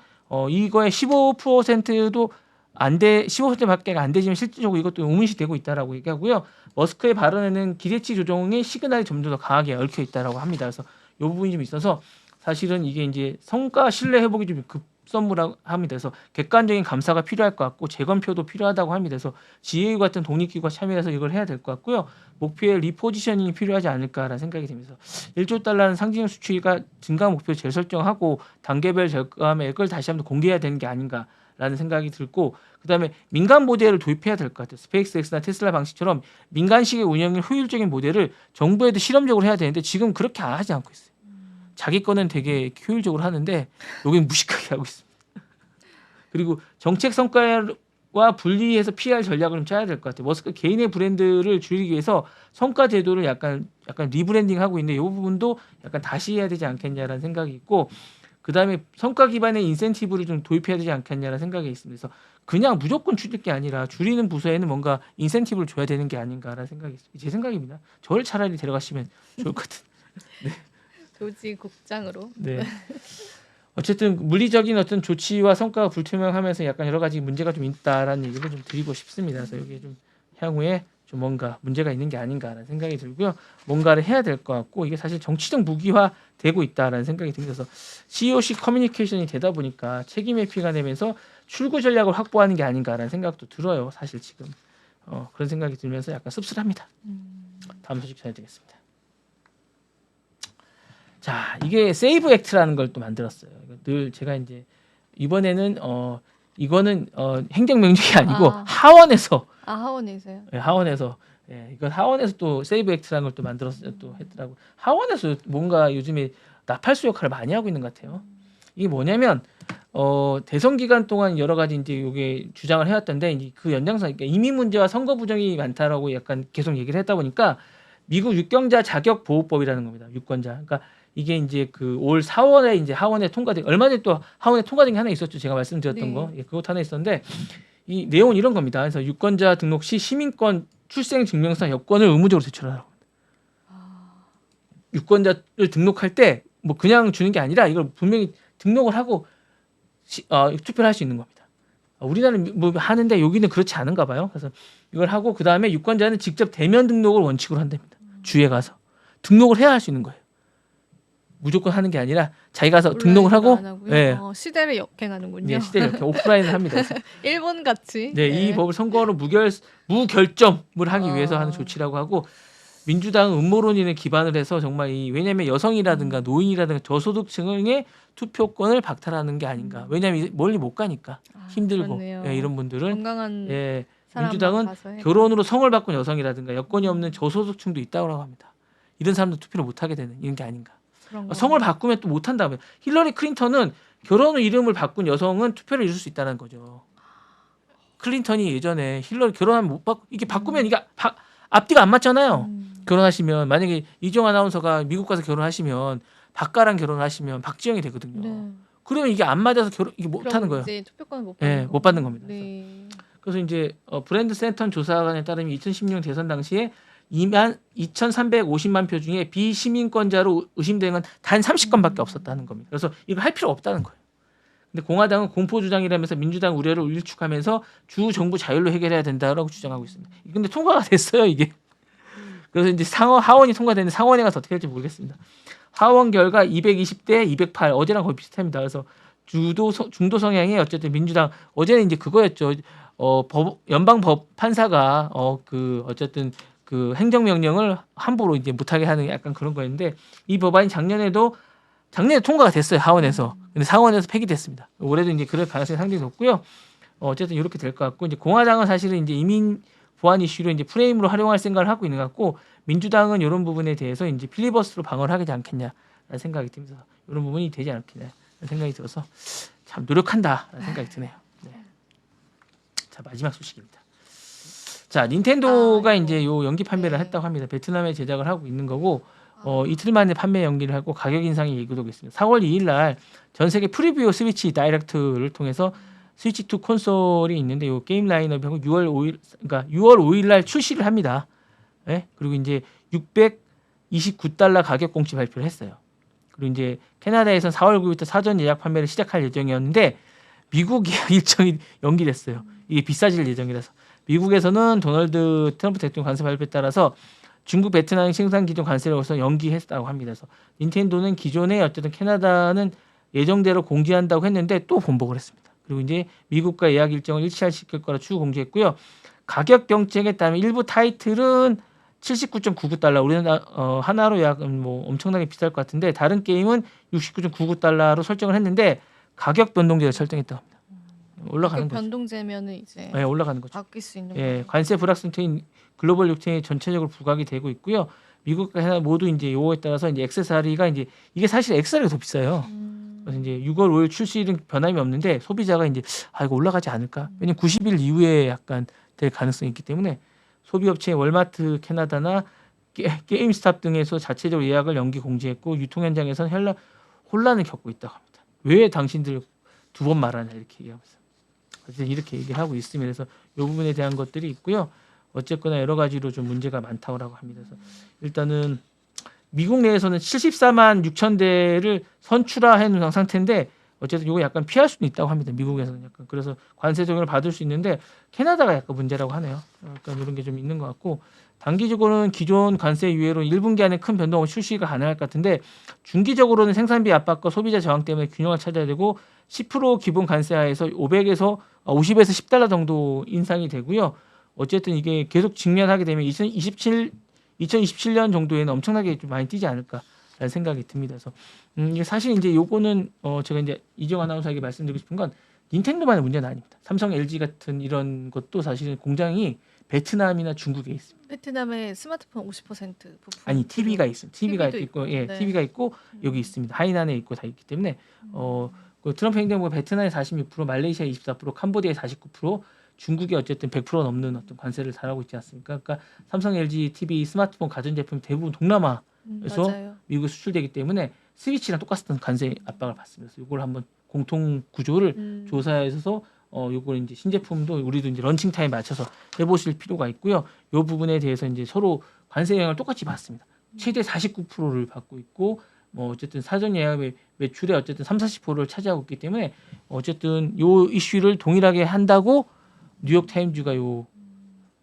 이거의 15%도 15%밖에 안 되지만 실질적으로 이것도 의문시되고 있다라고 얘기하고요. 머스크의 발언에는 기대치 조정의 시그널이 점점 더 강하게 얽혀 있다라고 합니다. 그래서 이 부분이 좀 있어서 사실은 이게 이제 성과 신뢰 회복이 좀 급선무라고 합니다. 그래서 객관적인 감사가 필요할 것 같고 재검표도 필요하다고 합니다. 그래서 GAU 같은 독립기구가 참여해서 이걸 해야 될 것 같고요. 목표의 리포지셔닝이 필요하지 않을까라는 생각이 듭니다. 1조 달러는 상징 수치가 증가 목표를 재설정하고 단계별 절감액을 다시 한번 공개해야 되는 게 아닌가. 라는 생각이 들고 그다음에 민간 모델을 도입해야 될 것 같아요. 스페이스X나 테슬라 방식처럼 민간식의 운영을 효율적인 모델을 정부에도 실험적으로 해야 되는데 지금 그렇게 하지 않고 있어요. 자기 거는 되게 효율적으로 하는데 여기는 무식하게 하고 있습니다. 그리고 정책 성과와 분리해서 PR 전략을 좀 짜야 될 것 같아요. 머스크 개인의 브랜드를 줄이기 위해서 성과 제도를 약간 리브랜딩하고 있는데 이 부분도 약간 다시 해야 되지 않겠냐라는 생각이 있고 그다음에 성과 기반의 인센티브를 좀 도입해야 되지 않겠냐라는 생각이 있습니다. 그래서 그냥 무조건 줄일 게 아니라 줄이는 부서에는 뭔가 인센티브를 줘야 되는 게 아닌가라는 생각이 있습니다. 제 생각입니다. 저를 차라리 데려가시면 좋을 것 같은. 네. 도지국장으로. 네. 어쨌든 물리적인 어떤 조치와 성과가 불투명하면서 약간 여러 가지 문제가 좀 있다라는 얘기를 좀 드리고 싶습니다. 그래서 여기에 좀 향후에 좀 뭔가 문제가 있는 게 아닌가라는 생각이 들고요. 뭔가를 해야 될 것 같고 이게 사실 정치적 무기화 되고 있다라는 생각이 들면서 CEO식 커뮤니케이션이 되다 보니까 책임 회피가 되면서 출구 전략을 확보하는 게 아닌가라는 생각도 들어요. 사실 지금 그런 생각이 들면서 약간 씁쓸합니다. 다음 소식 전해드리겠습니다. 자, 이게 세이브 액트라는 걸 또 만들었어요. 늘 제가 이제 이번에는 이거는 행정명령이 아니고 하원에서 하원에서요? 네, 하원에서 이건 하원에서 또 세이브 액트라는 걸 또 만들었어요. 또 했더라고. 하원에서 뭔가 요즘에 나팔수 역할을 많이 하고 있는 것 같아요. 이게 뭐냐면 대선 기간 동안 여러 가지 이제 요게 주장을 해왔던데 이제 그 연장선 그러니까 이민 문제와 선거 부정이 많다라고 약간 계속 얘기를 했다 보니까 미국 유권자 자격 보호법이라는 겁니다. 유권자. 그러니까 이게 이제 그 올 4월에 이제 하원에 통과된 얼마 전에 또 하원에 통과된 게 하나 있었죠. 제가 말씀드렸던 네. 거. 예, 그것 하나 있었는데 이 내용은 이런 겁니다. 그래서 유권자 등록 시 시민권 출생 증명서 여권을 의무적으로 제출하라고. 유권자를 등록할 때 뭐 그냥 주는 게 아니라 이걸 분명히 등록을 하고 투표를 할 수 있는 겁니다. 우리나라는 뭐 하는데 여기는 그렇지 않은가 봐요. 그래서 이걸 하고 그 다음에 유권자는 직접 대면 등록을 원칙으로 한답니다. 주에 가서 등록을 해야 할 수 있는 거예요. 무조건 하는 게 아니라 자기가 가서 등록을 하고 안 하고요? 예. 시대를 역행하는군요. 예, 시대를 이렇게 오프라인을 합니다. 그래서 일본 같이. 네, 이 법을 선거로 무결점을 하기 위해서 하는 조치라고 하고 민주당은 음모론인에 기반을 해서 정말 왜냐하면 여성이라든가 노인이라든가 저소득층의 투표권을 박탈하는 게 아닌가. 왜냐하면 멀리 못 가니까 힘들고 예, 이런 분들은 건강한 예, 사람만 민주당은 가서 해라. 결혼으로 성을 바꾼 여성이라든가 여건이 없는 저소득층도 있다고 합니다. 이런 사람도 투표를 못 하게 되는 이런 게 아닌가. 그런 거. 성을 바꾸면 또 못 한다면 힐러리 클린턴은 결혼 후 이름을 바꾼 여성은 투표를 이룰 수 있다는 거죠. 클린턴이 예전에 힐러리 결혼하면 못 바꾸 이게 바꾸면 이게 앞뒤가 안 맞잖아요. 결혼하시면 만약에 이정 아나운서가 미국 가서 결혼하시면 박가랑 결혼하시면 박지영이 되거든요. 네. 그러면 이게 안 맞아서 이게 못 하는 거예요. 이제 투표권을 못 받는 예, 못 받는 겁니다. 네. 그래서 이제 브랜드 센턴 조사관에 따르면 2016년 대선 당시에 2,350만 표 중에 비시민권자로 의심되는 건 단 30건밖에 없었다는 겁니다. 그래서 이거 할 필요 없다는 거예요. 근데 공화당은 공포 주장이라면서 민주당 우려를 일축하면서 주 정부 자율로 해결해야 된다라고 주장하고 있습니다. 근데 통과가 됐어요, 이게. 그래서 이제 하원이 통과됐는데 상원에 가서 어떻게 될지 모르겠습니다. 하원 결과 220대 208 어제랑 거의 비슷합니다. 그래서 중도 성향의 어쨌든 민주당 어제는 이제 그거였죠. 연방 법 판사가 어쨌든 그 행정명령을 함부로 이제 못하게 하는 약간 그런 거였는데 이 법안이 작년에 통과가 됐어요 하원에서. 근데 상원에서 폐기됐습니다. 올해도 이제 그럴 가능성이 상당히 높고요. 어쨌든 이렇게 될 것 같고 이제 공화당은 사실은 이제 이민 보안 이슈로 이제 프레임으로 활용할 생각을 하고 있는 것 같고 민주당은 이런 부분에 대해서 이제 필리버스로 방어를 하지 않겠냐라는 생각이 듭니다. 이런 부분이 되지 않겠냐라는 생각이 들어서 참 노력한다라는 생각이 드네요. 네. 자 마지막 소식입니다. 자 닌텐도가 이제 요 연기 판매를 했다고 합니다. 베트남에 제작을 하고 있는 거고 이틀 만에 판매 연기를 하고 가격 인상이 예고되고 있습니다. 4월 2일 날 전 세계 프리뷰 스위치 다이렉트를 통해서 스위치 2 콘솔이 있는데 요 게임 라인업하고 6월 5일 날 출시를 합니다. 예? 그리고 이제 $629 가격 공시 발표를 했어요. 그리고 이제 캐나다에서는 4월 9일부터 사전 예약 판매를 시작할 예정이었는데 미국 예약 일정이 연기됐어요. 이게 비싸질 예정이라서. 미국에서는 도널드 트럼프 대통령 관세 발표에 따라서 중국, 베트남 생산 기존 관세를 벌써 연기했다고 합니다. 그래서 닌텐도는 기존에 어쨌든 캐나다는 예정대로 공지한다고 했는데 또 번복을 했습니다. 그리고 이제 미국과 예약 일정을 일치시킬 거라 추후 공지했고요. 가격 경쟁에 따르면 일부 타이틀은 $79.99 우리는 하나로 약 뭐 엄청나게 비쌀 것 같은데 다른 게임은 $69.99로 설정을 했는데 가격 변동제를 설정했다고 합니다. 올라가는 거죠. 변동제면은 이제 네, 올라가는 거죠. 바뀔 수 있는 예, 거예요. 관세 불확실성인 글로벌 육체에 전체적으로 부각이 되고 있고요. 미국과 캐나다 모두 이제 요거에 따라서 이제 액세서리가 이제 이게 사실 액세서리가 더 비싸요. 그래서 이제 6월 5일 출시는 변함이 없는데 소비자가 이제 이거 올라가지 않을까? 왜냐면 90일 이후에 약간 될 가능성이 있기 때문에 소비업체 월마트 캐나다나 게임스탑 등에서 자체적으로 예약을 연기 공지했고 유통 현장에서는 혼란을 겪고 있다고 합니다. 왜 당신들 두 번 말하냐 이렇게 얘기하면서 어쨌든 이렇게 얘기하고 있습니다. 그래서 이 부분에 대한 것들이 있고요. 어쨌거나 여러 가지로 좀 문제가 많다고 합니다. 그래서 일단은 미국 내에서는 74만 6천 대를 선출화해 놓은 상태인데 어쨌든 이거 약간 피할 수는 있다고 합니다. 미국에서는 약간 그래서 관세 적용을 받을 수 있는데 캐나다가 약간 문제라고 하네요. 약간 이런 게 좀 있는 것 같고 단기적으로는 기존 관세 유예로 1분기 안에 큰 변동 없이 출시가 가능할 것 같은데 중기적으로는 생산비 압박과 소비자 저항 때문에 균형을 찾아야 되고 10% 기본 관세하에서 50에서 $10 정도 인상이 되고요. 어쨌든 이게 계속 직면하게 되면 2027년 정도에는 엄청나게 좀 많이 뛰지 않을까라는 생각이 듭니다. 그래서 이게 사실 이제 요거는 제가 이제 이정 아나운서에게 말씀드리고 싶은 건 닌텐도만의 문제는 아닙니다. 삼성, LG 같은 이런 것도 사실은 공장이 베트남이나 중국에 있습니다. 베트남에 스마트폰 50% 부품. 아니 TV가 있습니다. TV가 TV도 있고 예, 네. TV가 있고 여기 있습니다. 하이난에 있고 다 있기 때문에 그 트럼프 행정부가 베트남에 46%, 말레이시아 24%, 캄보디아에 49%, 중국에 어쨌든 100% 넘는 어떤 관세를 달하고 있지 않습니까? 그러니까 삼성, LG TV, 스마트폰, 가전제품 대부분 동남아에서 맞아요. 미국에 수출되기 때문에 스위치랑 똑같은 관세 압박을 받습니다. 그래서 이걸 한번 공통 구조를 조사해서 요걸 이제 신제품도 우리도 이제 런칭 타임에 맞춰서 해보실 필요가 있고요. 요 부분에 대해서 이제 서로 관세 영향을 똑같이 받습니다. 최대 49%를 받고 있고 뭐 어쨌든 사전 예약 매출의 어쨌든 30-40%를 차지하고 있기 때문에 어쨌든 요 이슈를 동일하게 한다고 뉴욕 타임즈가 요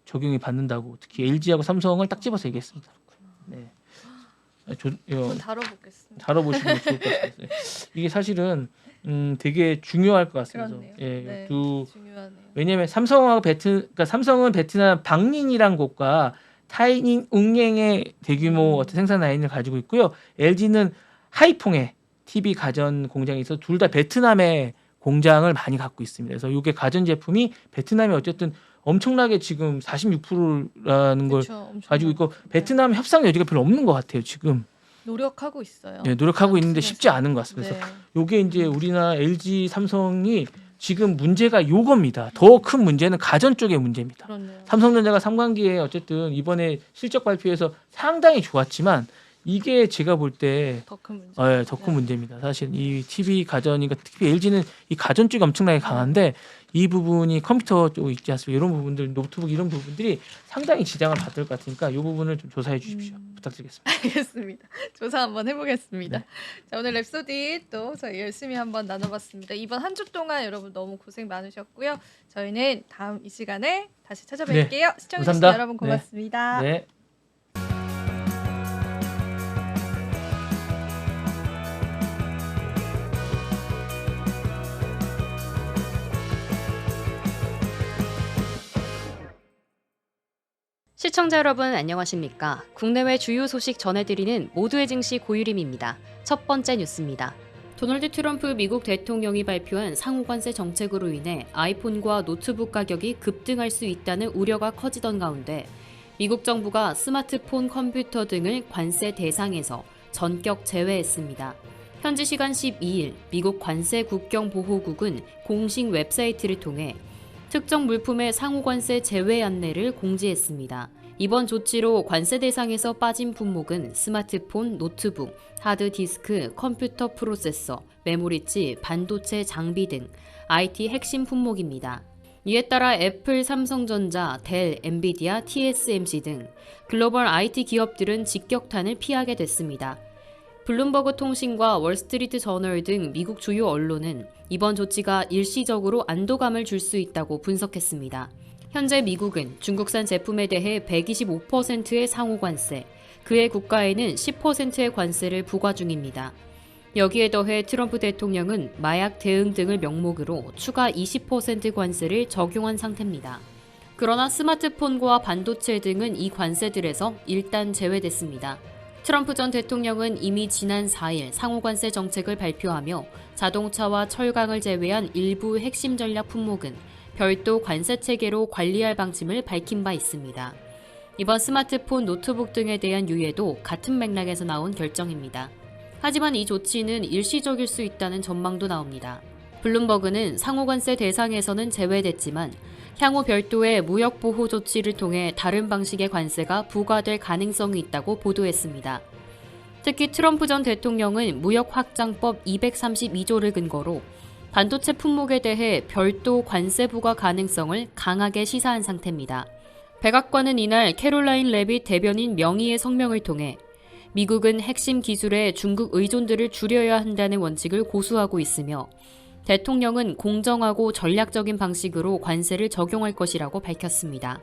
적용이 받는다고 특히 LG하고 삼성을 딱 집어서 얘기했습니다. 네. 한번 다뤄보겠습니다. 다뤄보시면 좋을 것 같아요. 이게 사실은 되게 중요할 것 같습니다. 그렇네요. 예, 네, 두 중요하네요. 왜냐하면 그러니까 삼성은 베트남 방寧이란 곳과 타이닌 웅넹의 대규모 어떤 생산 라인을 가지고 있고요. LG는 하이퐁에 TV 가전 공장이 있어 둘 다 베트남에 공장을 많이 갖고 있습니다. 그래서 이게 가전 제품이 베트남에 어쨌든 엄청나게 지금 46%라는 걸 그쵸, 엄청 가지고 있고 많죠. 베트남 협상 여지가 별로 없는 것 같아요. 지금 노력하고 있어요. 네, 노력하고 있는데 양심에서. 쉽지 않은 것 같습니다. 네. 그래서 요게 이제 우리나라 LG, 삼성이 지금 문제가 요겁니다. 더 큰 문제는 가전 쪽의 문제입니다. 그렇네요. 삼성전자가 상반기에 어쨌든 이번에 실적 발표에서 상당히 좋았지만 이게 제가 볼 때 더 큰 문제. 더 큰 문제입니다. 사실 이 TV 가전이니까 특히 LG는 이 가전 쪽이 엄청나게 강한데 이 부분이 컴퓨터 쪽에 있지 않습니까? 이런 부분들, 노트북 이런 부분들이 상당히 지장을 받을 것 같으니까 이 부분을 좀 조사해 주십시오. 부탁드리겠습니다. 알겠습니다. 조사 한번 해보겠습니다. 네. 자, 오늘 랩소디 또 저희 열심히 한번 나눠봤습니다. 이번 한 주 동안 여러분 너무 고생 많으셨고요. 저희는 다음 이 시간에 다시 찾아뵐게요. 시청해주신 감사합니다. 여러분 고맙습니다. 네. 시청자 여러분 안녕하십니까? 국내외 주요 소식 전해드리는 모두의 증시 고유림입니다. 첫 번째 뉴스입니다. 도널드 트럼프 미국 대통령이 발표한 상호관세 정책으로 인해 아이폰과 노트북 가격이 급등할 수 있다는 우려가 커지던 가운데 미국 정부가 스마트폰, 컴퓨터 등을 관세 대상에서 전격 제외했습니다. 현지 시간 12일 미국 관세 국경보호국은 공식 웹사이트를 통해 특정 물품의 상호관세 제외 안내를 공지했습니다. 이번 조치로 관세 대상에서 빠진 품목은 스마트폰, 노트북, 하드디스크, 컴퓨터 프로세서, 메모리칩, 반도체 장비 등 IT 핵심 품목입니다. 이에 따라 애플, 삼성전자, 델, 엔비디아, TSMC 등 글로벌 IT 기업들은 직격탄을 피하게 됐습니다. 블룸버그 통신과 월스트리트 저널 등 미국 주요 언론은 이번 조치가 일시적으로 안도감을 줄 수 있다고 분석했습니다. 현재 미국은 중국산 제품에 대해 125%의 상호관세, 그의 국가에는 10%의 관세를 부과 중입니다. 여기에 더해 트럼프 대통령은 마약 대응 등을 명목으로 추가 20% 관세를 적용한 상태입니다. 그러나 스마트폰과 반도체 등은 이 관세들에서 일단 제외됐습니다. 트럼프 전 대통령은 이미 지난 4일 상호관세 정책을 발표하며 자동차와 철강을 제외한 일부 핵심 전략 품목은 별도 관세 체계로 관리할 방침을 밝힌 바 있습니다. 이번 스마트폰, 노트북 등에 대한 유예도 같은 맥락에서 나온 결정입니다. 하지만 이 조치는 일시적일 수 있다는 전망도 나옵니다. 블룸버그는 상호관세 대상에서는 제외됐지만 향후 별도의 무역보호 조치를 통해 다른 방식의 관세가 부과될 가능성이 있다고 보도했습니다. 특히 트럼프 전 대통령은 무역확장법 232조를 근거로 반도체 품목에 대해 별도 관세 부과 가능성을 강하게 시사한 상태입니다. 백악관은 이날 캐롤라인 레빗 대변인 명의의 성명을 통해 미국은 핵심 기술의 중국 의존들을 줄여야 한다는 원칙을 고수하고 있으며 대통령은 공정하고 전략적인 방식으로 관세를 적용할 것이라고 밝혔습니다.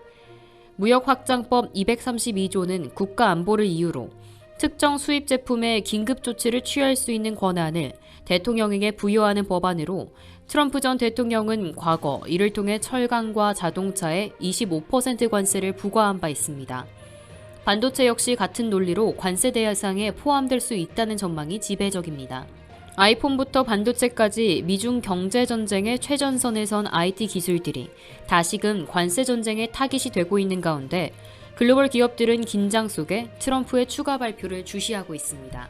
무역확장법 232조는 국가 안보를 이유로 특정 수입 제품에 긴급 조치를 취할 수 있는 권한을 대통령에게 부여하는 법안으로 트럼프 전 대통령은 과거 이를 통해 철강과 자동차에 25% 관세를 부과한 바 있습니다. 반도체 역시 같은 논리로 관세 대상에 포함될 수 있다는 전망이 지배적입니다. 아이폰부터 반도체까지 미중 경제 전쟁의 최전선에 선 IT 기술들이 다시금 관세 전쟁의 타깃이 되고 있는 가운데 글로벌 기업들은 긴장 속에 트럼프의 추가 발표를 주시하고 있습니다.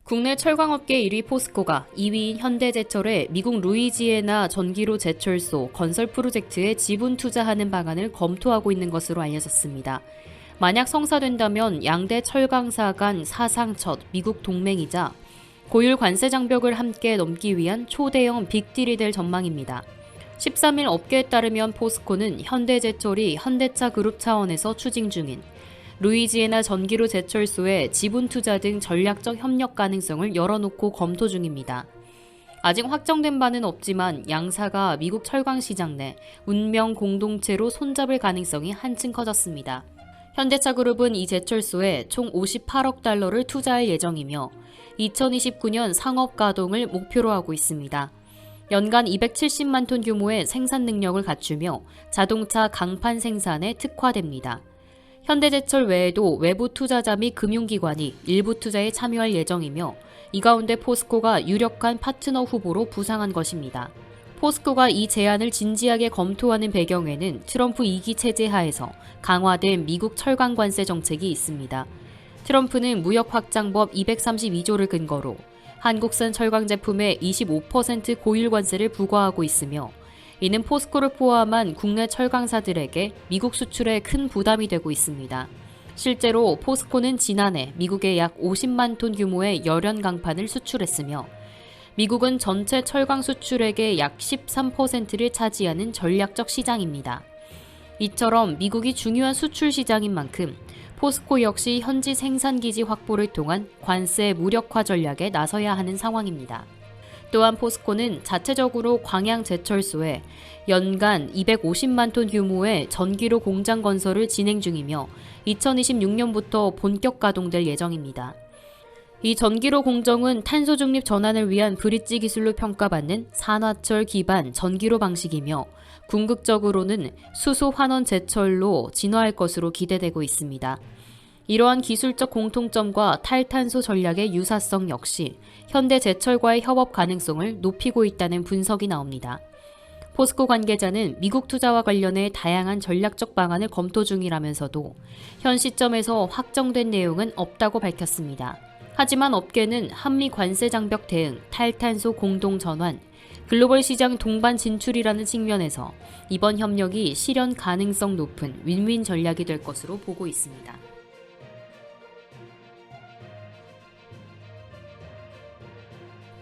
국내 철강업계 1위 포스코가 2위인 현대제철에 미국 루이지애나 전기로 제철소 건설 프로젝트에 지분 투자하는 방안을 검토하고 있는 것으로 알려졌습니다. 만약 성사된다면 양대 철강사 간 사상 첫 미국 동맹이자 고율 관세 장벽을 함께 넘기 위한 초대형 빅딜이 될 전망입니다. 13일 업계에 따르면 포스코는 현대제철이 현대차 그룹 차원에서 추진 중인 루이지애나 전기로 제철소에 지분 투자 등 전략적 협력 가능성을 열어놓고 검토 중입니다. 아직 확정된 바는 없지만 양사가 미국 철강 시장 내 운명 공동체로 손잡을 가능성이 한층 커졌습니다. 현대차 그룹은 이 제철소에 총 58억 달러를 투자할 예정이며 2029년 상업 가동을 목표로 하고 있습니다. 연간 270만 톤 규모의 생산 능력을 갖추며 자동차 강판 생산에 특화됩니다. 현대제철 외에도 외부 투자자 및 금융기관이 일부 투자에 참여할 예정이며 이 가운데 포스코가 유력한 파트너 후보로 부상한 것입니다. 포스코가 이 제안을 진지하게 검토하는 배경에는 트럼프 2기 체제 하에서 강화된 미국 철강 관세 정책이 있습니다. 트럼프는 무역 확장법 232조를 근거로 한국산 철강 제품에 25% 고율 관세를 부과하고 있으며 이는 포스코를 포함한 국내 철강사들에게 미국 수출에 큰 부담이 되고 있습니다. 실제로 포스코는 지난해 미국에 약 50만 톤 규모의 열연 강판을 수출했으며 미국은 전체 철강 수출액의 약 13%를 차지하는 전략적 시장입니다. 이처럼 미국이 중요한 수출 시장인 만큼 포스코 역시 현지 생산기지 확보를 통한 관세 무력화 전략에 나서야 하는 상황입니다. 또한 포스코는 자체적으로 광양제철소에 연간 250만 톤 규모의 전기로 공장 건설을 진행 중이며 2026년부터 본격 가동될 예정입니다. 이 전기로 공정은 탄소 중립 전환을 위한 브릿지 기술로 평가받는 산화철 기반 전기로 방식이며 궁극적으로는 수소 환원 제철로 진화할 것으로 기대되고 있습니다. 이러한 기술적 공통점과 탈탄소 전략의 유사성 역시 현대제철과의 협업 가능성을 높이고 있다는 분석이 나옵니다. 포스코 관계자는 미국 투자와 관련해 다양한 전략적 방안을 검토 중이라면서도 현 시점에서 확정된 내용은 없다고 밝혔습니다. 하지만 업계는 한미 관세 장벽 대응, 탈탄소 공동 전환, 글로벌 시장 동반 진출이라는 측면에서 이번 협력이 실현 가능성 높은 윈윈 전략이 될 것으로 보고 있습니다.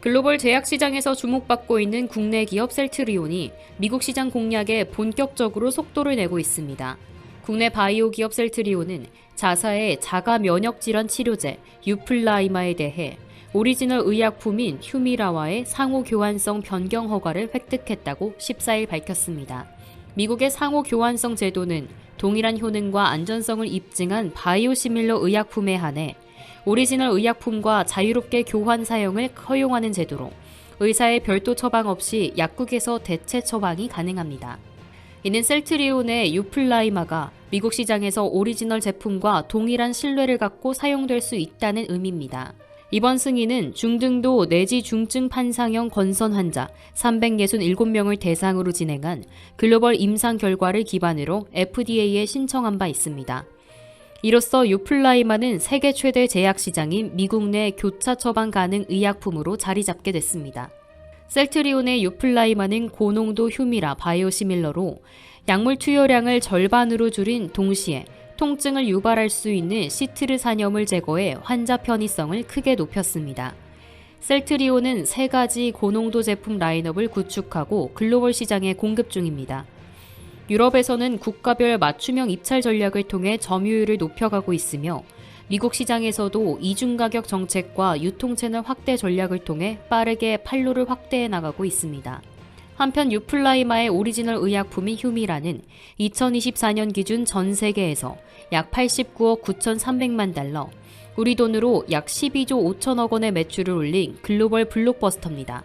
글로벌 제약 시장에서 주목받고 있는 국내 기업 셀트리온이 미국 시장 공략에 본격적으로 속도를 내고 있습니다. 국내 바이오 기업 셀트리온은 자사의 자가 면역 질환 치료제 유플라이마에 대해 오리지널 의약품인 휴미라와의 상호 교환성 변경 허가를 획득했다고 14일 밝혔습니다. 미국의 상호 교환성 제도는 동일한 효능과 안전성을 입증한 바이오시밀러 의약품에 한해 오리지널 의약품과 자유롭게 교환 사용을 허용하는 제도로 의사의 별도 처방 없이 약국에서 대체 처방이 가능합니다. 이는 셀트리온의 유플라이마가 미국 시장에서 오리지널 제품과 동일한 신뢰를 갖고 사용될 수 있다는 의미입니다. 이번 승인은 중등도 내지 중증 판상형 건선 환자 367명을 대상으로 진행한 글로벌 임상 결과를 기반으로 FDA에 신청한 바 있습니다. 이로써 유플라이마는 세계 최대 제약 시장인 미국 내 교차 처방 가능 의약품으로 자리 잡게 됐습니다. 셀트리온의 유플라이마는 고농도 휴미라 바이오시밀러로 약물 투여량을 절반으로 줄인 동시에 통증을 유발할 수 있는 시트르사염을 제거해 환자 편의성을 크게 높였습니다. 셀트리온은 3가지 고농도 제품 라인업을 구축하고 글로벌 시장에 공급 중입니다. 유럽에서는 국가별 맞춤형 입찰 전략을 통해 점유율을 높여가고 있으며 미국 시장에서도 이중가격 정책과 유통채널 확대 전략을 통해 빠르게 판로를 확대해 나가고 있습니다. 한편 유플라이마의 오리지널 의약품인 휴미라는 2024년 기준 전 세계에서 약 89억 9,300만 달러, 우리 돈으로 약 12조 5천억 원의 매출을 올린 글로벌 블록버스터입니다.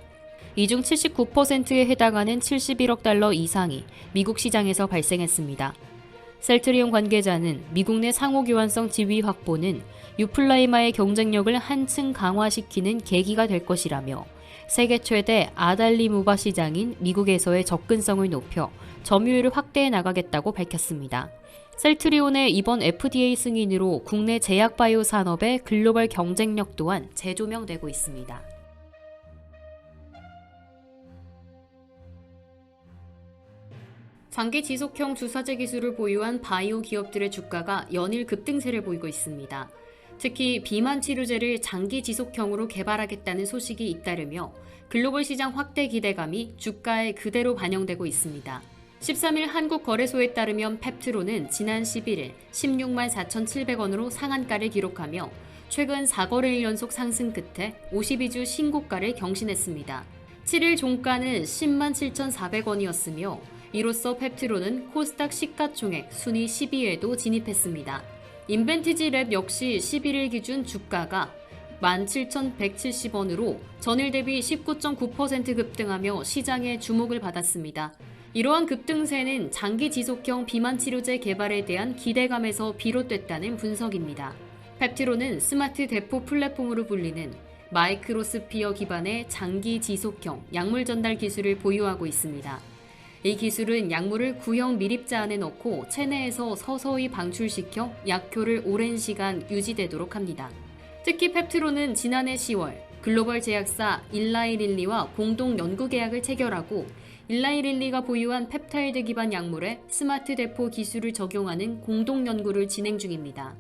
이 중 79%에 해당하는 71억 달러 이상이 미국 시장에서 발생했습니다. 셀트리온 관계자는 미국 내 상호교환성 지위 확보는 유플라이마의 경쟁력을 한층 강화시키는 계기가 될 것이라며 세계 최대 아달리무바 시장인 미국에서의 접근성을 높여 점유율을 확대해 나가겠다고 밝혔습니다. 셀트리온의 이번 FDA 승인으로 국내 제약바이오 산업의 글로벌 경쟁력 또한 재조명되고 있습니다. 장기 지속형 주사제 기술을 보유한 바이오 기업들의 주가가 연일 급등세를 보이고 있습니다. 특히 비만 치료제를 장기 지속형으로 개발하겠다는 소식이 잇따르며 글로벌 시장 확대 기대감이 주가에 그대로 반영되고 있습니다. 13일 한국거래소에 따르면 펩트로는 지난 11일 16만 4,700원으로 상한가를 기록하며 최근 4거래일 연속 상승 끝에 52주 신고가를 경신했습니다. 7일 종가는 10만 7,400원이었으며 이로써 펩트로는 코스닥 시가총액 순위 10위에도 진입했습니다. 인벤티지 랩 역시 11일 기준 주가가 17,170원으로 전일 대비 19.9% 급등하며 시장의 주목을 받았습니다. 이러한 급등세는 장기 지속형 비만 치료제 개발에 대한 기대감에서 비롯됐다는 분석입니다. 펩티로는 스마트 대포 플랫폼으로 불리는 마이크로스피어 기반의 장기 지속형 약물 전달 기술을 보유하고 있습니다. 이 기술은 약물을 구형 미립자 안에 넣고 체내에서 서서히 방출시켜 약효를 오랜 시간 유지되도록 합니다. 특히 펩트로는 지난해 10월 글로벌 제약사 일라이릴리와 공동 연구 계약을 체결하고 일라이릴리가 보유한 펩타이드 기반 약물에 스마트 대포 기술을 적용하는 공동 연구를 진행 중입니다.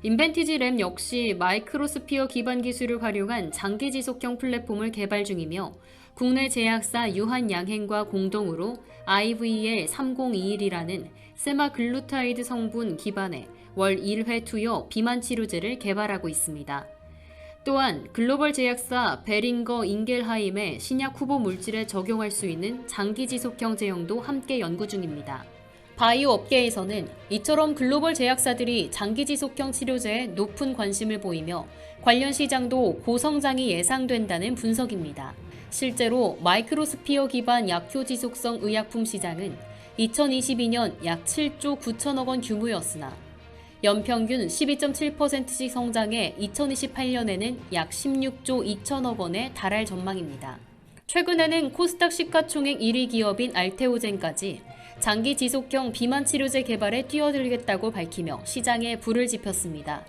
인벤티지 램 역시 마이크로스피어 기반 기술을 활용한 장기 지속형 플랫폼을 개발 중이며 국내 제약사 유한양행과 공동으로 IVL3021이라는 세마글루타이드 성분 기반의 월 1회 투여 비만 치료제를 개발하고 있습니다. 또한 글로벌 제약사 베링거 인겔하임의 신약 후보 물질에 적용할 수 있는 장기 지속형 제형도 함께 연구 중입니다. 바이오 업계에서는 이처럼 글로벌 제약사들이 장기 지속형 치료제에 높은 관심을 보이며 관련 시장도 고성장이 예상된다는 분석입니다. 실제로 마이크로스피어 기반 약효 지속성 의약품 시장은 2022년 약 7조 9천억 원 규모였으나 연평균 12.7%씩 성장해 2028년에는 약 16조 2천억 원에 달할 전망입니다. 최근에는 코스닥 시가총액 1위 기업인 알테오젠까지 장기 지속형 비만 치료제 개발에 뛰어들겠다고 밝히며 시장에 불을 지폈습니다.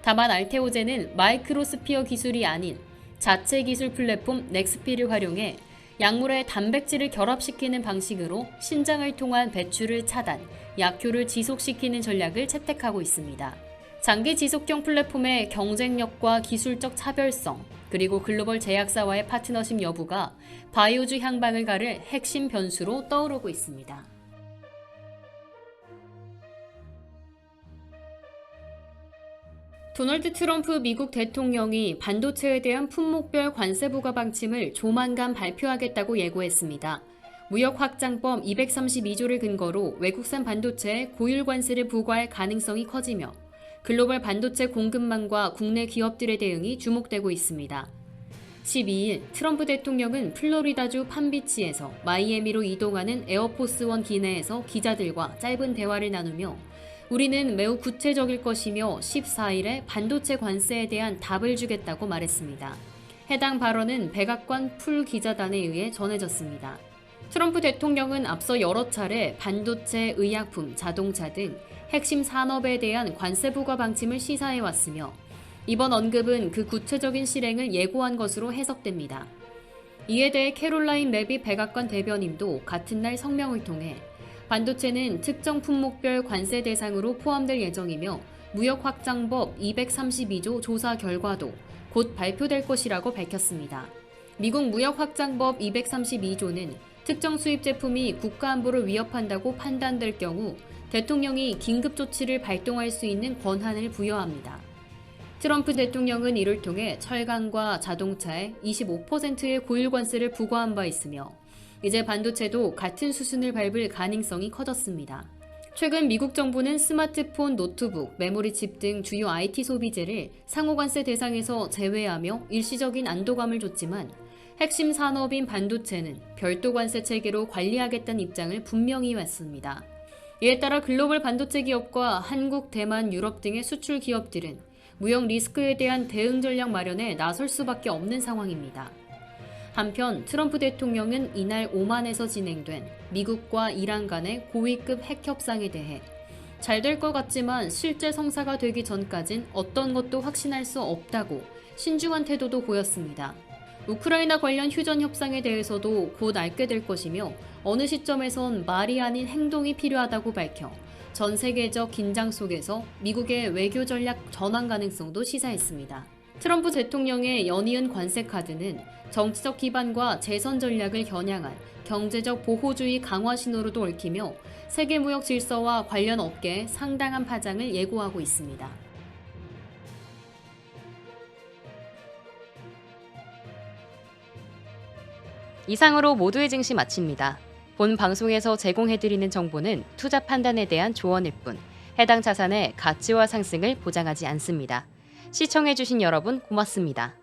다만 알테오젠은 마이크로스피어 기술이 아닌 자체 기술 플랫폼 넥스피를 활용해 약물에 단백질을 결합시키는 방식으로 신장을 통한 배출을 차단, 약효를 지속시키는 전략을 채택하고 있습니다. 장기 지속형 플랫폼의 경쟁력과 기술적 차별성, 그리고 글로벌 제약사와의 파트너십 여부가 바이오주 향방을 가를 핵심 변수로 떠오르고 있습니다. 도널드 트럼프 미국 대통령이 반도체에 대한 품목별 관세 부과 방침을 조만간 발표하겠다고 예고했습니다. 무역확장법 232조를 근거로 외국산 반도체에 고율 관세를 부과할 가능성이 커지며 글로벌 반도체 공급망과 국내 기업들의 대응이 주목되고 있습니다. 12일 트럼프 대통령은 플로리다주 판비치에서 마이애미로 이동하는 에어포스원 기내에서 기자들과 짧은 대화를 나누며 우리는 매우 구체적일 것이며 14일에 반도체 관세에 대한 답을 주겠다고 말했습니다. 해당 발언은 백악관 풀 기자단에 의해 전해졌습니다. 트럼프 대통령은 앞서 여러 차례 반도체, 의약품, 자동차 등 핵심 산업에 대한 관세 부과 방침을 시사해왔으며 이번 언급은 그 구체적인 실행을 예고한 것으로 해석됩니다. 이에 대해 캐롤라인 레비 백악관 대변인도 같은 날 성명을 통해 반도체는 특정 품목별 관세 대상으로 포함될 예정이며 무역확장법 232조 조사 결과도 곧 발표될 것이라고 밝혔습니다. 미국 무역확장법 232조는 특정 수입 제품이 국가안보를 위협한다고 판단될 경우 대통령이 긴급 조치를 발동할 수 있는 권한을 부여합니다. 트럼프 대통령은 이를 통해 철강과 자동차에 25%의 고율 관세를 부과한 바 있으며 이제 반도체도 같은 수순을 밟을 가능성이 커졌습니다. 최근 미국 정부는 스마트폰, 노트북, 메모리칩 등 주요 IT 소비재를 상호관세 대상에서 제외하며 일시적인 안도감을 줬지만 핵심 산업인 반도체는 별도 관세 체계로 관리하겠다는 입장을 분명히 했습니다. 이에 따라 글로벌 반도체 기업과 한국, 대만, 유럽 등의 수출 기업들은 무역 리스크에 대한 대응 전략 마련에 나설 수밖에 없는 상황입니다. 한편 트럼프 대통령은 이날 오만에서 진행된 미국과 이란 간의 고위급 핵 협상에 대해 잘 될 것 같지만 실제 성사가 되기 전까진 어떤 것도 확신할 수 없다고 신중한 태도도 보였습니다. 우크라이나 관련 휴전 협상에 대해서도 곧 알게 될 것이며 어느 시점에선 말이 아닌 행동이 필요하다고 밝혀 전 세계적 긴장 속에서 미국의 외교 전략 전환 가능성도 시사했습니다. 트럼프 대통령의 연이은 관세 카드는 정치적 기반과 재선 전략을 겨냥한 경제적 보호주의 강화 신호로도 얽히며 세계 무역 질서와 관련 업계에 상당한 파장을 예고하고 있습니다. 이상으로 모두의 증시 마칩니다. 본 방송에서 제공해드리는 정보는 투자 판단에 대한 조언일 뿐 해당 자산의 가치와 상승을 보장하지 않습니다. 시청해주신 여러분 고맙습니다.